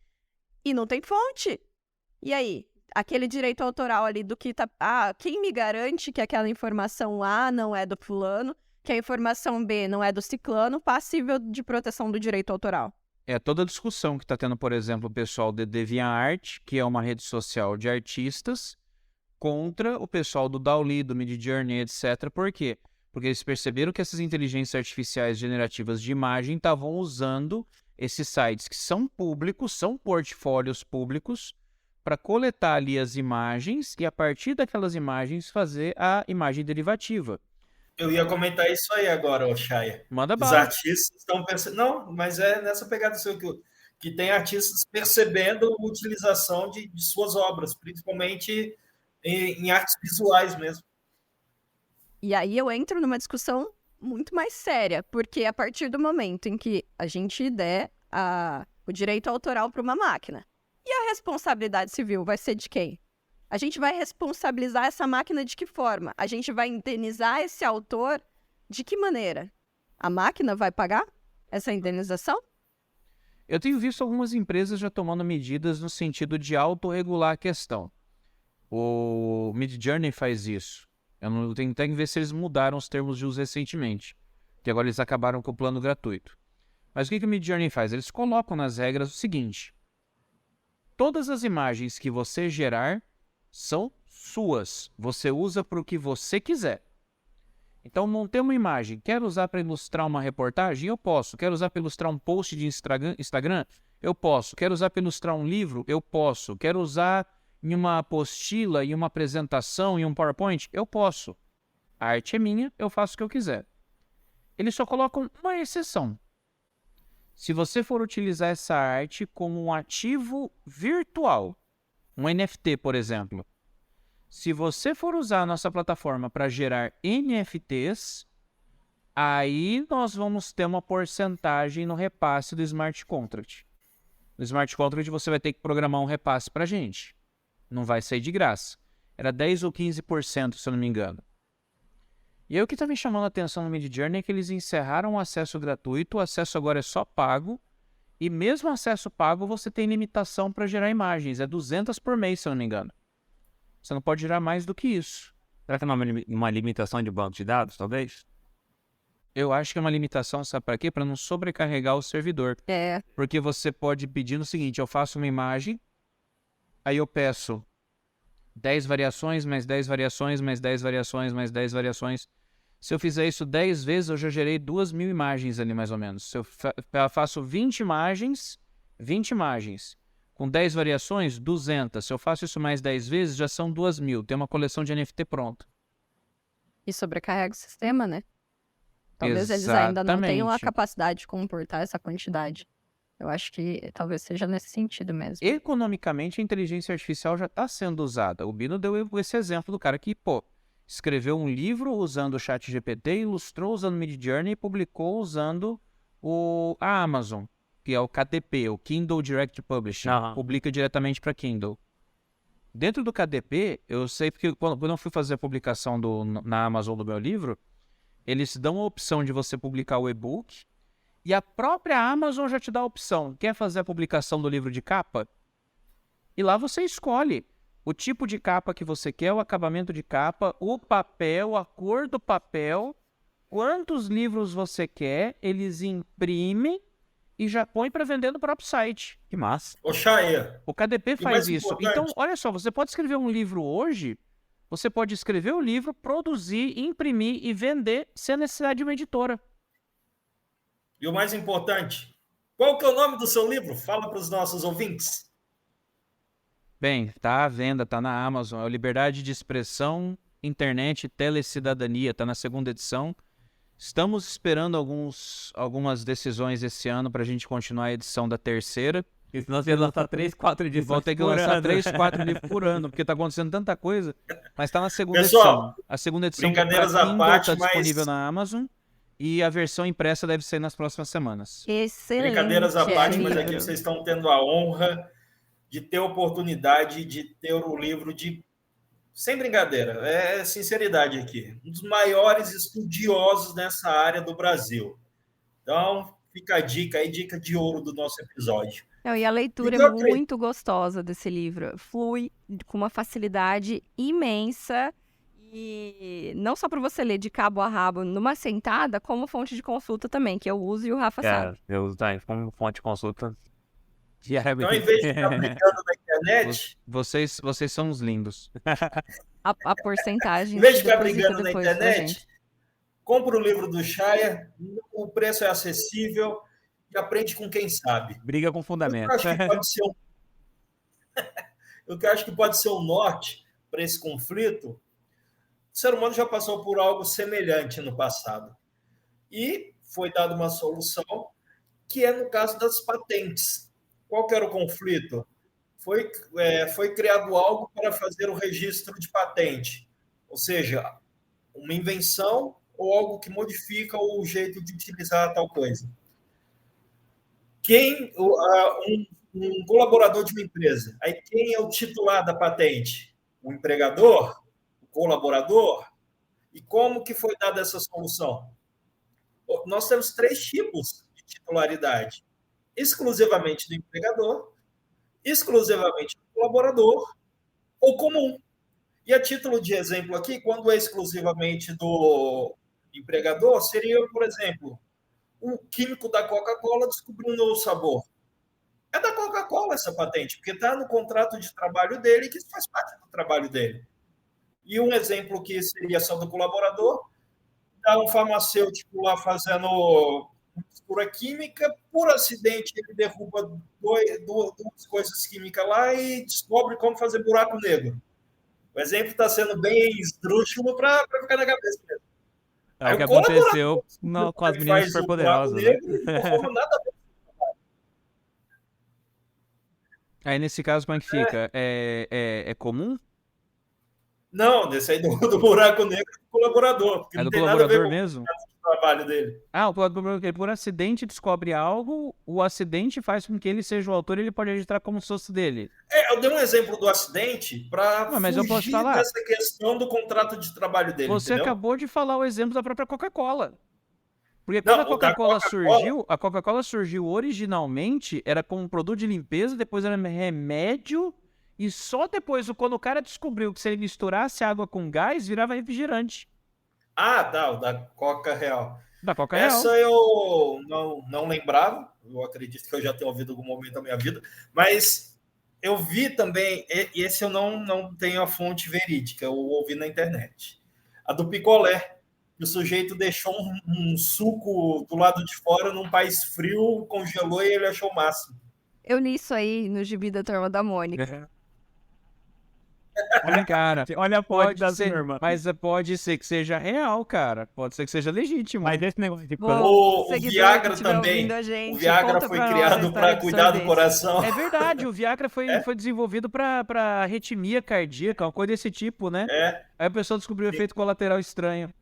E não tem fonte. E aí? Aquele direito autoral ali do que tá... quem me garante que aquela informação A não é do fulano, que a informação B não é do ciclano, passível de proteção do direito autoral? É toda a discussão que está tendo, por exemplo, o pessoal de DeviantArt, que é uma rede social de artistas, contra o pessoal do DALL-E, do Midjourney, etc. Por quê? Porque eles perceberam que essas inteligências artificiais generativas de imagem estavam usando esses sites que são públicos, são portfólios públicos, para coletar ali as imagens e, a partir daquelas imagens, fazer a imagem derivativa. Eu ia comentar isso aí agora, Oxaia. Manda Os bala. artistas estão pensando... Não, mas é nessa pegada sua que tem artistas percebendo a utilização de suas obras, principalmente em artes visuais mesmo. E aí eu entro numa discussão muito mais séria, porque a partir do momento em que a gente der o direito autoral para uma máquina, e a responsabilidade civil vai ser de quem? A gente vai responsabilizar essa máquina de que forma? A gente vai indenizar esse autor de que maneira? A máquina vai pagar essa indenização? Eu tenho visto algumas empresas já tomando medidas no sentido de autorregular a questão. O Midjourney faz isso. Eu tenho que ver se eles mudaram os termos de uso recentemente, que agora eles acabaram com o plano gratuito. Mas o que o Midjourney faz? Eles colocam nas regras o seguinte: todas as imagens que você gerar são suas. Você usa para o que você quiser. Então, montei uma imagem. Quero usar para ilustrar uma reportagem? Eu posso. Quero usar para ilustrar um post de Instagram? Eu posso. Quero usar para ilustrar um livro? Eu posso. Quero usar em uma apostila, em uma apresentação, em um PowerPoint? Eu posso. A arte é minha, eu faço o que eu quiser. Eles só colocam uma exceção. Se você for utilizar essa arte como um ativo virtual, um NFT, por exemplo, se você for usar a nossa plataforma para gerar NFTs, aí nós vamos ter uma porcentagem no repasse do Smart Contract. No Smart Contract você vai ter que programar um repasse para a gente. Não vai sair de graça. Era 10 ou 15%, se eu não me engano. E aí o que está me chamando a atenção no Midjourney é que eles encerraram o acesso gratuito, o acesso agora é só pago, e mesmo acesso pago você tem limitação para gerar imagens, é 200 por mês, se eu não me engano. Você não pode gerar mais do que isso. Será que não é uma limitação de banco de dados, talvez? Eu acho que é uma limitação, sabe para quê? Para não sobrecarregar o servidor. É. Porque você pode pedir o seguinte: eu faço uma imagem, aí eu peço 10 variações, mais 10 variações, mais 10 variações, mais 10 variações. Se eu fizer isso 10 vezes, eu já gerei 2.000 imagens ali, mais ou menos. Se eu faço 20 imagens, com 10 variações, 200. Se eu faço isso mais 10 vezes, já são 2.000. Tem uma coleção de NFT pronta. E sobrecarrega o sistema, né? Talvez eles ainda não tenham a Exatamente. capacidade de comportar essa quantidade. Eu acho que talvez seja nesse sentido mesmo. Economicamente, a inteligência artificial já está sendo usada. O Bino deu esse exemplo do cara que, escreveu um livro usando o ChatGPT, ilustrou usando o Midjourney e publicou usando a Amazon, que é o KDP, o Kindle Direct Publishing. Publica diretamente para Kindle. Dentro do KDP, eu sei porque quando eu fui fazer a publicação na Amazon do meu livro, eles dão a opção de você publicar o e-book e a própria Amazon já te dá a opção. Quer fazer a publicação do livro de capa? E lá você escolhe o tipo de capa que você quer, o acabamento de capa, o papel, a cor do papel, quantos livros você quer, eles imprimem e já põe para vender no próprio site. Que massa. Oxaia, O KDP faz mais isso. importante- Então, olha só, você pode escrever um livro hoje, você pode escrever o livro, produzir, imprimir e vender sem a necessidade de uma editora. e o mais importante, Qual que é o nome do seu livro? Fala para os nossos ouvintes. Bem, tá à venda, tá na Amazon. É o Liberdade de Expressão, Internet e Telecidadania. Tá na 2ª edição. Estamos esperando algumas decisões esse ano para a gente continuar a edição da 3ª. Porque senão você ia lançar 3, 4 edições Vou ter que por lançar ano. 3, 4 livros por ano, porque tá acontecendo tanta coisa. Mas tá na 2ª Pessoal, edição. A 2ª edição brincadeiras para à Kindle parte, tá mas- disponível na Amazon. E a versão impressa deve sair nas próximas semanas. Excelente. Brincadeiras à parte, mas livro. aqui vocês estão tendo a honra de ter a oportunidade de ter o livro de... Sem brincadeira, é sinceridade aqui. Um dos maiores estudiosos nessa área do Brasil. Então, fica a dica aí, dica de ouro do nosso episódio. Não, e a leitura E eu é acredito- muito gostosa desse livro. Flui com uma facilidade imensa. E não só para você ler de cabo a rabo numa sentada, como fonte de consulta também, que eu uso e o Rafa sabe. Eu uso também como fonte de consulta diariamente. Então, em vez de ficar brincando na internet, Vocês são os lindos. A porcentagem em vez de se ficar deposita brigando na depois pra gente. internet, compra o livro do Shire, o preço é acessível e aprende com quem sabe. Briga com Eu fundamento. acho que pode ser o que eu acho que pode ser o norte para esse conflito. O ser humano já passou por algo semelhante no passado. E foi dada uma solução, que é no caso das patentes. Qual que era o conflito? Foi criado algo para fazer o registro de patente. Ou seja, uma invenção ou algo que modifica o jeito de utilizar tal coisa. Um colaborador de uma empresa, aí quem é o titular da patente? O empregador? O colaborador? E como que foi dada essa solução? Nós temos 3 tipos de titularidade. Exclusivamente do empregador, exclusivamente do colaborador ou comum. E a título de exemplo aqui, quando é exclusivamente do empregador, seria, por exemplo, um químico da Coca-Cola descobriu um novo sabor. É da Coca-Cola essa patente, porque está no contrato de trabalho dele, que faz parte do trabalho dele. E um exemplo que seria só do colaborador, está um farmacêutico lá fazendo mistura química, por acidente ele derruba duas coisas químicas lá e descobre como fazer buraco negro. O exemplo está sendo bem esdrúxulo para ficar na cabeça mesmo. É o que aconteceu com as meninas superpoderosas, né? Aí, nesse caso, como é que fica? É comum? Não, desse aí do buraco negro do colaborador. Porque É não do tem nada a ver colaborador com mesmo? o trabalho dele. Ah, o colaborador, ele por acidente descobre algo, o acidente faz com que ele seja o autor e ele pode registrar como se fosse dele. Eu dei um exemplo do acidente para Mas eu posso fugir falar. dessa questão do contrato de trabalho dele. Você entendeu? acabou de falar o exemplo da própria Coca-Cola. Porque Não, quando a o da Coca-Cola Coca-Cola- surgiu, a Coca-Cola surgiu originalmente, era como um produto de limpeza, depois era remédio, e só depois, quando o cara descobriu que se ele misturasse água com gás, virava refrigerante. Ah, tá, o da Coca Real. Da Coca Real. Essa eu não lembrava, eu acredito que eu já tenho ouvido em algum momento da minha vida, mas eu vi também, e esse eu não tenho a fonte verídica, eu ouvi na internet. A do picolé, que o sujeito deixou um suco do lado de fora num país frio, congelou e ele achou o máximo. Eu li isso aí no gibi da Turma da Mônica. Olha, cara, Olha a fonte pode da ser, turma. mas pode ser que seja real, cara. Pode ser que seja legítimo. Mas esse negócio de O seguidor Viagra que estiver também. ouvindo a gente, O Viagra conta foi pra nós a criado história para do cuidar do sorvete. coração. É verdade, o Viagra foi desenvolvido para arritmia cardíaca, uma coisa desse tipo, né? Aí a pessoa descobriu o efeito colateral estranho.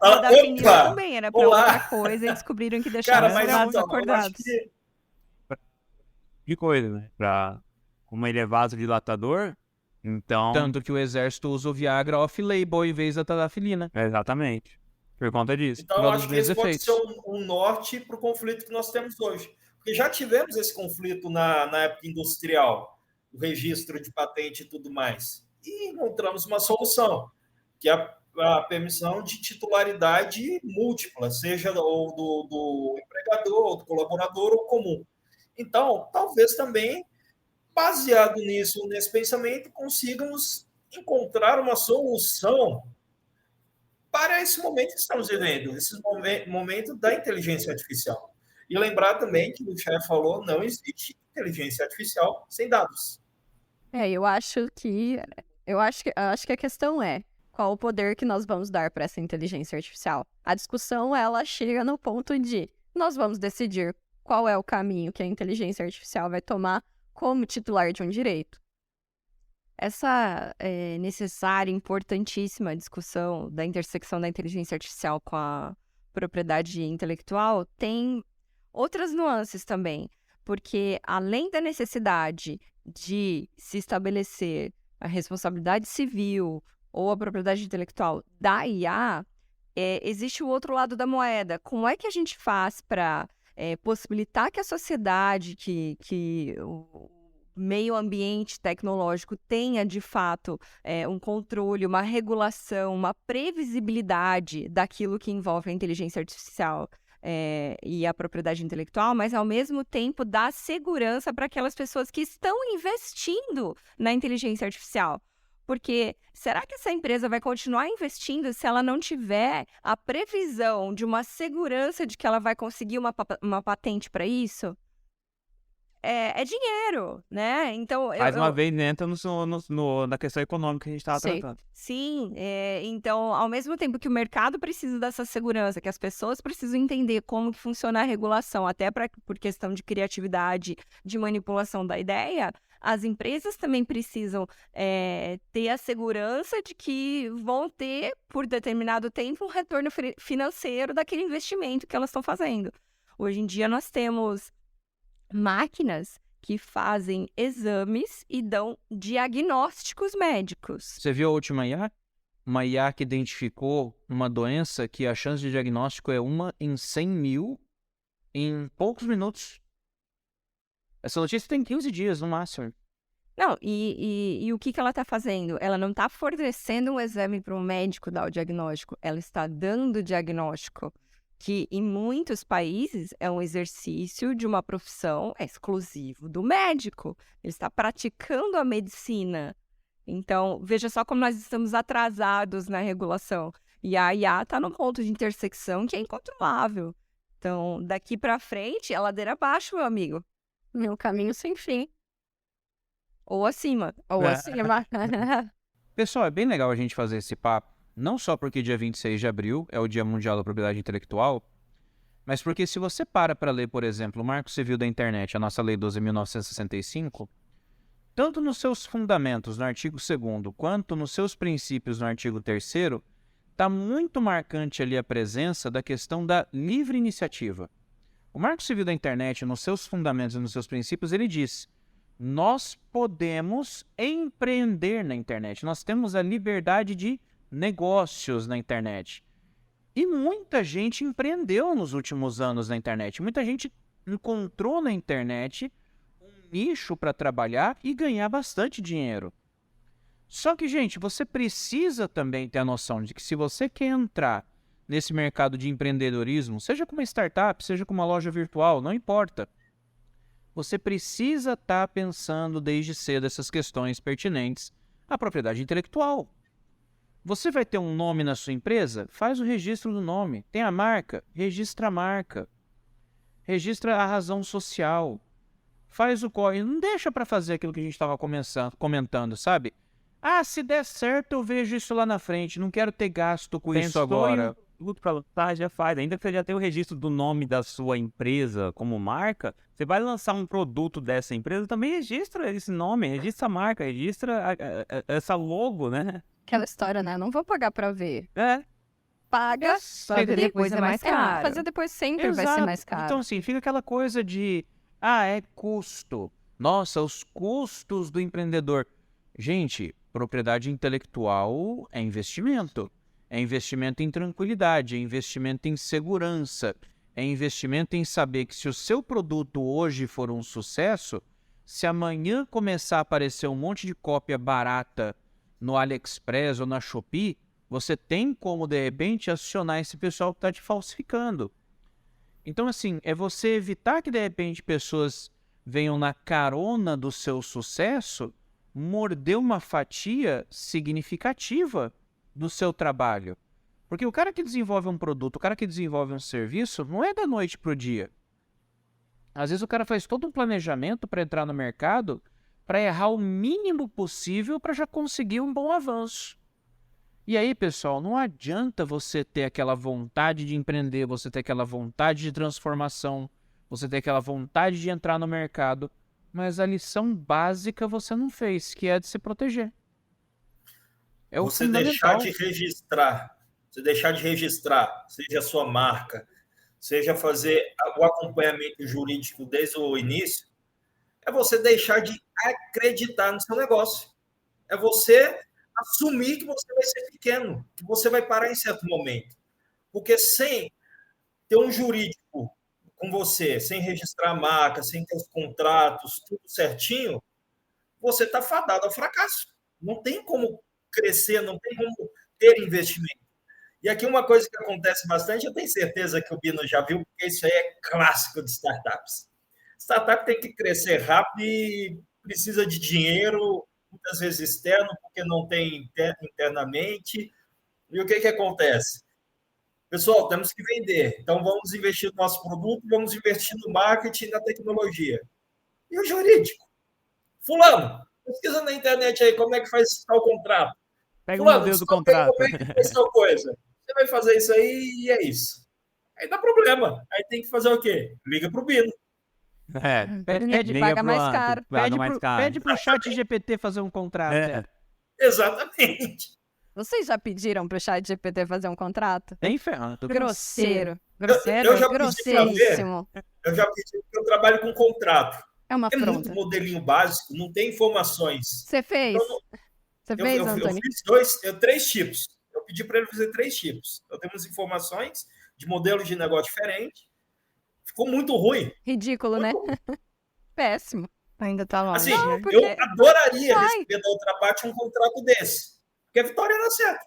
O da Finila Opa! também era pra Olá! outra coisa e descobriram que deixava Cara, os mas soldados então, eu acho acordados. que coisa, né? Como ele é vasodilatador, então... Tanto que o exército usa o Viagra off-label em vez da tadafilina. Exatamente. Por conta disso. Então, eu Todos acho os que esse pode efeitos. ser um norte para o conflito que nós temos hoje. Porque já tivemos esse conflito na época industrial, o registro de patente e tudo mais. E encontramos uma solução, que é a permissão de titularidade múltipla, seja do empregador, ou do colaborador, ou comum. Então, talvez também, baseado nesse pensamento, consigamos encontrar uma solução para esse momento que estamos vivendo, esse momento da inteligência artificial. E lembrar também que o chefe falou, não existe inteligência artificial sem dados. Eu acho que a questão é qual o poder que nós vamos dar para essa inteligência artificial. A discussão, ela chega no ponto de nós vamos decidir qual é o caminho que a inteligência artificial vai tomar como titular de um direito. Essa necessária, importantíssima discussão da intersecção da inteligência artificial com a propriedade intelectual tem outras nuances também, porque além da necessidade de se estabelecer a responsabilidade civil ou a propriedade intelectual da IA, existe o outro lado da moeda. Como é que a gente faz para possibilitar que a sociedade, que o meio ambiente tecnológico tenha, de fato, um controle, uma regulação, uma previsibilidade daquilo que envolve a inteligência artificial e a propriedade intelectual, mas, ao mesmo tempo, dar segurança para aquelas pessoas que estão investindo na inteligência artificial. Porque será que essa empresa vai continuar investindo se ela não tiver a previsão de uma segurança de que ela vai conseguir uma patente para isso? É dinheiro, né? Então, Mais uma vez, entra na questão econômica que a gente estava Sim. tratando. Sim, então, ao mesmo tempo que o mercado precisa dessa segurança, que as pessoas precisam entender como que funciona a regulação, até por questão de criatividade, de manipulação da ideia, as empresas também precisam ter a segurança de que vão ter, por determinado tempo, um retorno financeiro daquele investimento que elas estão fazendo. Hoje em dia, nós temos máquinas que fazem exames e dão diagnósticos médicos. Você viu a última IA? Uma IA que identificou uma doença que a chance de diagnóstico é 1 em 100 mil em poucos minutos. Essa notícia tem 15 dias no máximo. Não, e o que ela está fazendo? Ela não está fornecendo um exame para um médico dar o diagnóstico, ela está dando o diagnóstico, que em muitos países é um exercício de uma profissão exclusivo do médico. Ele está praticando a medicina. Então, veja só como nós estamos atrasados na regulação. E a IA está num ponto de intersecção que é incontrolável. Então, daqui para frente, é ladeira abaixo, meu amigo. Meu caminho sem fim. Ou acima. Ou acima. Pessoal, é bem legal a gente fazer esse papo, não só porque dia 26 de abril é o Dia Mundial da Propriedade Intelectual, mas porque se você para ler, por exemplo, o Marco Civil da Internet, a nossa Lei 12.965, tanto nos seus fundamentos, no artigo 2º, quanto nos seus princípios, no artigo 3º, está muito marcante ali a presença da questão da livre iniciativa. O Marco Civil da Internet, nos seus fundamentos e nos seus princípios, ele diz: nós podemos empreender na internet, nós temos a liberdade de negócios na internet. E muita gente empreendeu nos últimos anos na internet, muita gente encontrou na internet um nicho para trabalhar e ganhar bastante dinheiro. Só que, gente, você precisa também ter a noção de que se você quer entrar nesse mercado de empreendedorismo, seja com uma startup, seja com uma loja virtual, não importa. Você precisa estar pensando desde cedo essas questões pertinentes à propriedade intelectual. Você vai ter um nome na sua empresa? Faz o registro do nome. Tem a marca? Registra a marca. Registra a razão social. Faz o código. Não deixa para fazer aquilo que a gente estava comentando, sabe? Ah, se der certo eu vejo isso lá na frente. Não quero ter gasto com isso agora. Tudo para lançar, já faz. Ainda que você já tenha o registro do nome da sua empresa como marca, você vai lançar um produto dessa empresa, também registra esse nome, registra a marca, registra essa logo, né? Aquela história, né? Não vou pagar pra ver. Paga, Fazer depois é mais caro. Fazer depois sempre vai ser mais caro. Então, assim, fica aquela coisa de... é custo. Nossa, os custos do empreendedor. Gente, propriedade intelectual é investimento. É investimento em tranquilidade, é investimento em segurança, é investimento em saber que se o seu produto hoje for um sucesso, se amanhã começar a aparecer um monte de cópia barata no AliExpress ou na Shopee, você tem como, de repente, acionar esse pessoal que está te falsificando. Então, assim, é você evitar que, de repente, pessoas venham na carona do seu sucesso morder uma fatia significativa do seu trabalho. Porque o cara que desenvolve um produto, o cara que desenvolve um serviço, não é da noite pro dia. Às vezes o cara faz todo um planejamento para entrar no mercado, para errar o mínimo possível para já conseguir um bom avanço. E aí, pessoal, não adianta você ter aquela vontade de empreender, você ter aquela vontade de transformação, você ter aquela vontade de entrar no mercado, mas a lição básica você não fez, que é de se proteger. É o Você deixar fundamental. de registrar, seja a sua marca, seja fazer o acompanhamento jurídico desde o início, é você deixar de acreditar no seu negócio. É você assumir que você vai ser pequeno, que você vai parar em certo momento. Porque sem ter um jurídico com você, sem registrar a marca, sem ter os contratos, tudo certinho, você está fadado ao fracasso. Não tem como crescer, não tem como ter investimento. E aqui uma coisa que acontece bastante, eu tenho certeza que o Bino já viu, porque isso aí é clássico de startups. Startup tem que crescer rápido e precisa de dinheiro, muitas vezes externo, porque não tem internamente. E o que acontece? Pessoal, temos que vender. Então, vamos investir no nosso produto, vamos investir no marketing e na tecnologia. E o jurídico? Fulano, pesquisa na internet aí como é que faz tal contrato. Pega o Fulano, modelo do descobre contrato. como é que faz tal coisa. Você vai fazer isso aí e é isso. Aí dá problema. Aí tem que fazer o quê? Liga para o Bino. É, Ele liga paga pro mais Anto, caro. paga mais caro. Pede pro chat GPT fazer um contrato. É. Exatamente. Vocês já pediram pro chat GPT fazer um contrato? Nem ferrando. Grosseiro. Eu Grosseiro, já pedi pra ver. grosseiríssimo. Eu já pedi, porque eu trabalho com contrato. É uma É muito afronta. modelinho básico, não tem informações. Você fez? Então, Você Eu, fez, eu, eu Antônio? fiz três tipos. Eu pedi para ele fazer 3 tipos. Eu tenho umas informações de modelos de negócio diferentes. Ficou muito ruim. Ridículo, né? Péssimo. Ainda tá longe, Assim, né? porque eu adoraria sai. receber da outra parte um contrato desse. Porque a vitória não é certa.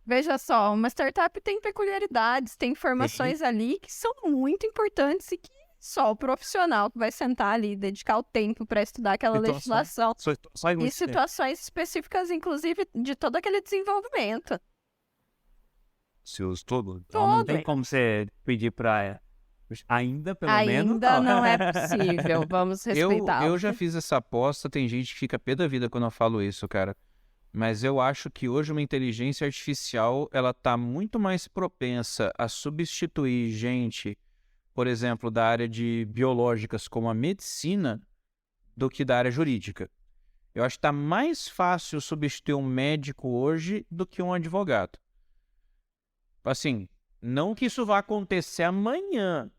Veja só, uma startup tem peculiaridades, tem informações ali que são muito importantes e que só o profissional que vai sentar ali, dedicar o tempo para estudar aquela legislação Só e situações específicas, inclusive, de todo aquele desenvolvimento. seus tudo. Então não tem Todo. como você pedir pra. Ainda, pelo menos. Ainda não é possível, vamos respeitar. Eu já fiz essa aposta, tem gente que fica pé da vida quando eu falo isso, cara. Mas eu acho que hoje uma inteligência artificial, ela tá muito mais propensa a substituir gente, por exemplo, da área de biológicas como a medicina, do que da área jurídica. Eu acho que tá mais fácil substituir um médico hoje do que um advogado. Assim, não que isso vá acontecer amanhã,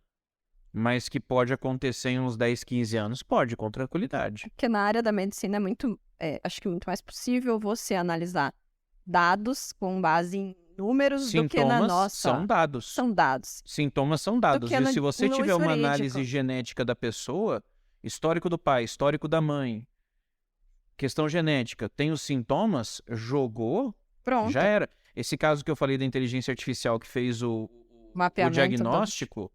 mas que pode acontecer em uns 10, 15 anos, pode, com tranquilidade. Porque na área da medicina é muito, acho que muito mais possível você analisar dados com base em números do que na Sintomas nossa. são dados. São dados. Sintomas são dados. que E no- se você no tiver uma jurídico. análise genética da pessoa, histórico do pai, histórico da mãe, questão genética, tem os sintomas, jogou, Pronto. já era. Esse caso que eu falei da inteligência artificial que fez o Mapeamento diagnóstico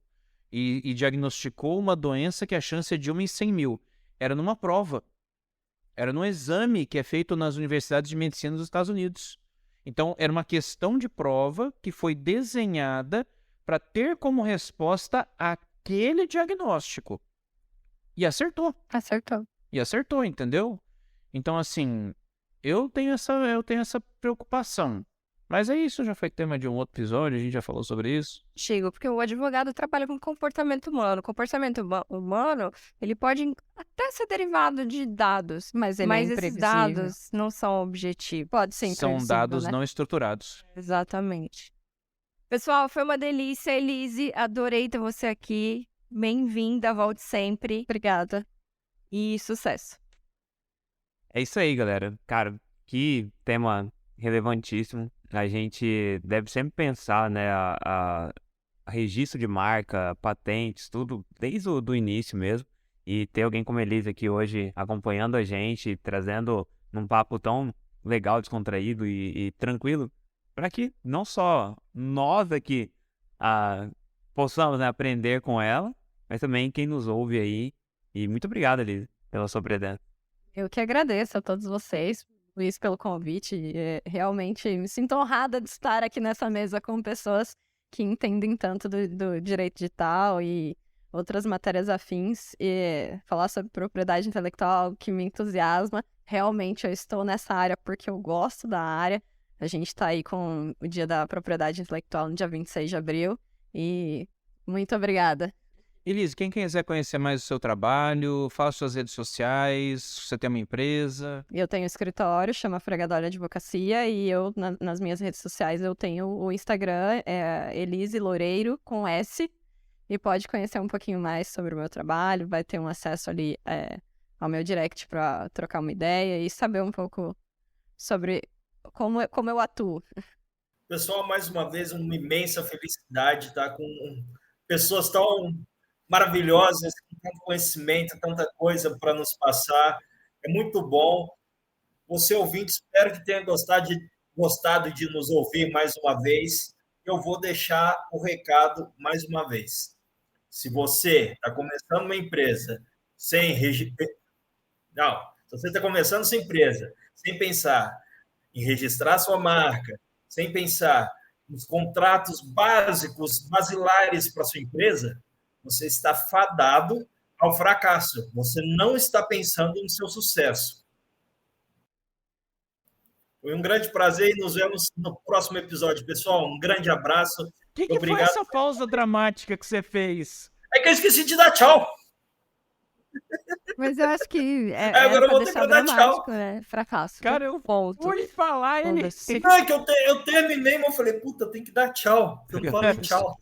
e diagnosticou uma doença que a chance é de 1 em 100 mil. Era numa prova. Era num exame que é feito nas universidades de medicina dos Estados Unidos. Então, era uma questão de prova que foi desenhada para ter como resposta aquele diagnóstico. E acertou. Acertou. E acertou, entendeu? Então, assim, eu tenho essa preocupação. Mas é isso, já foi tema de um outro episódio, a gente já falou sobre isso. Chico, porque o advogado trabalha com comportamento humano. O comportamento humano, ele pode até ser derivado de dados, Mas ele é mas esses imprevisível. dados não são objetivos. Pode ser São imprevisível, dados né? não estruturados. Exatamente. Pessoal, foi uma delícia, Elise. Adorei ter você aqui. Bem-vinda, volte sempre. Obrigada. E sucesso. É isso aí, galera. Cara, que tema relevantíssimo. A gente deve sempre pensar, né, a registro de marca, patentes, tudo, desde o do início mesmo. E ter alguém como a Elise aqui hoje acompanhando a gente, trazendo num papo tão legal, descontraído e tranquilo, para que não só nós aqui possamos, né, aprender com ela, mas também quem nos ouve aí. E muito obrigado, Elise, pela sua presença. Eu que agradeço a todos vocês. Luiz, pelo convite. Realmente me sinto honrada de estar aqui nessa mesa com pessoas que entendem tanto do direito digital e outras matérias afins. E falar sobre propriedade intelectual que me entusiasma. Realmente eu estou nessa área porque eu gosto da área. A gente está aí com o Dia da Propriedade Intelectual no dia 26 de abril. E muito obrigada. Elise, quem quiser conhecer mais o seu trabalho, fala suas redes sociais, você tem uma empresa. Eu tenho um escritório, chama Fregadória Advocacia, e eu, nas minhas redes sociais, eu tenho o Instagram, Elise Loureiro, com S, e pode conhecer um pouquinho mais sobre o meu trabalho, vai ter um acesso ali ao meu direct para trocar uma ideia e saber um pouco sobre como eu atuo. Pessoal, mais uma vez, uma imensa felicidade estar com pessoas tão maravilhosas, com tanto conhecimento, tanta coisa para nos passar. É muito bom. Você, ouvinte, espero que tenha gostado de nos ouvir mais uma vez. Eu vou deixar o recado mais uma vez. Se você está começando uma empresa sem não, se você está começando sua empresa sem pensar em registrar sua marca, sem pensar nos contratos básicos, basilares para sua empresa, você está fadado ao fracasso. Você não está pensando no seu sucesso. Foi um grande prazer e nos vemos no próximo episódio. Pessoal, um grande abraço. O que foi Obrigado. essa pausa dramática que você fez? É que eu esqueci de dar tchau. Mas eu acho que Agora eu pra vou ter deixar que dar tchau. dramático, né? Fracasso. Cara, eu Ponto. fui falar, ele... Não, é que eu terminei, mas eu falei, puta, tem que dar tchau. Eu não falei tchau.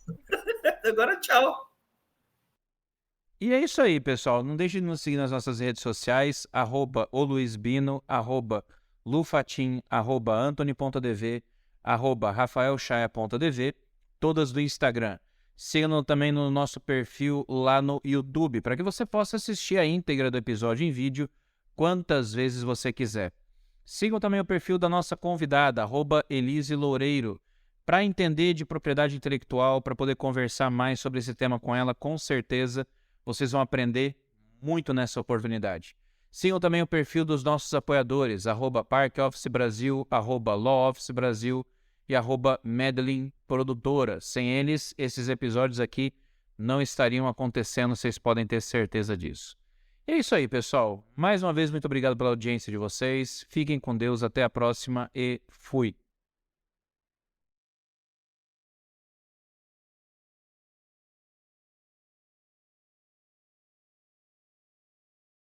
Agora tchau. E é isso aí, pessoal. Não deixe de nos seguir nas nossas redes sociais, @oluizbino, @lufatim, @antony.dv, @rafaelchaia.dv, todas do Instagram. Siga também no nosso perfil lá no YouTube, para que você possa assistir a íntegra do episódio em vídeo quantas vezes você quiser. Sigam também o perfil da nossa convidada, @Elise Loureiro, para entender de propriedade intelectual, para poder conversar mais sobre esse tema com ela, com certeza vocês vão aprender muito nessa oportunidade. Sigam também o perfil dos nossos apoiadores, @Park Office Brasil, @Law Office Brasil e @Medellin Produtora. Sem eles, esses episódios aqui não estariam acontecendo, vocês podem ter certeza disso. E é isso aí, pessoal. Mais uma vez, muito obrigado pela audiência de vocês. Fiquem com Deus, até a próxima e fui!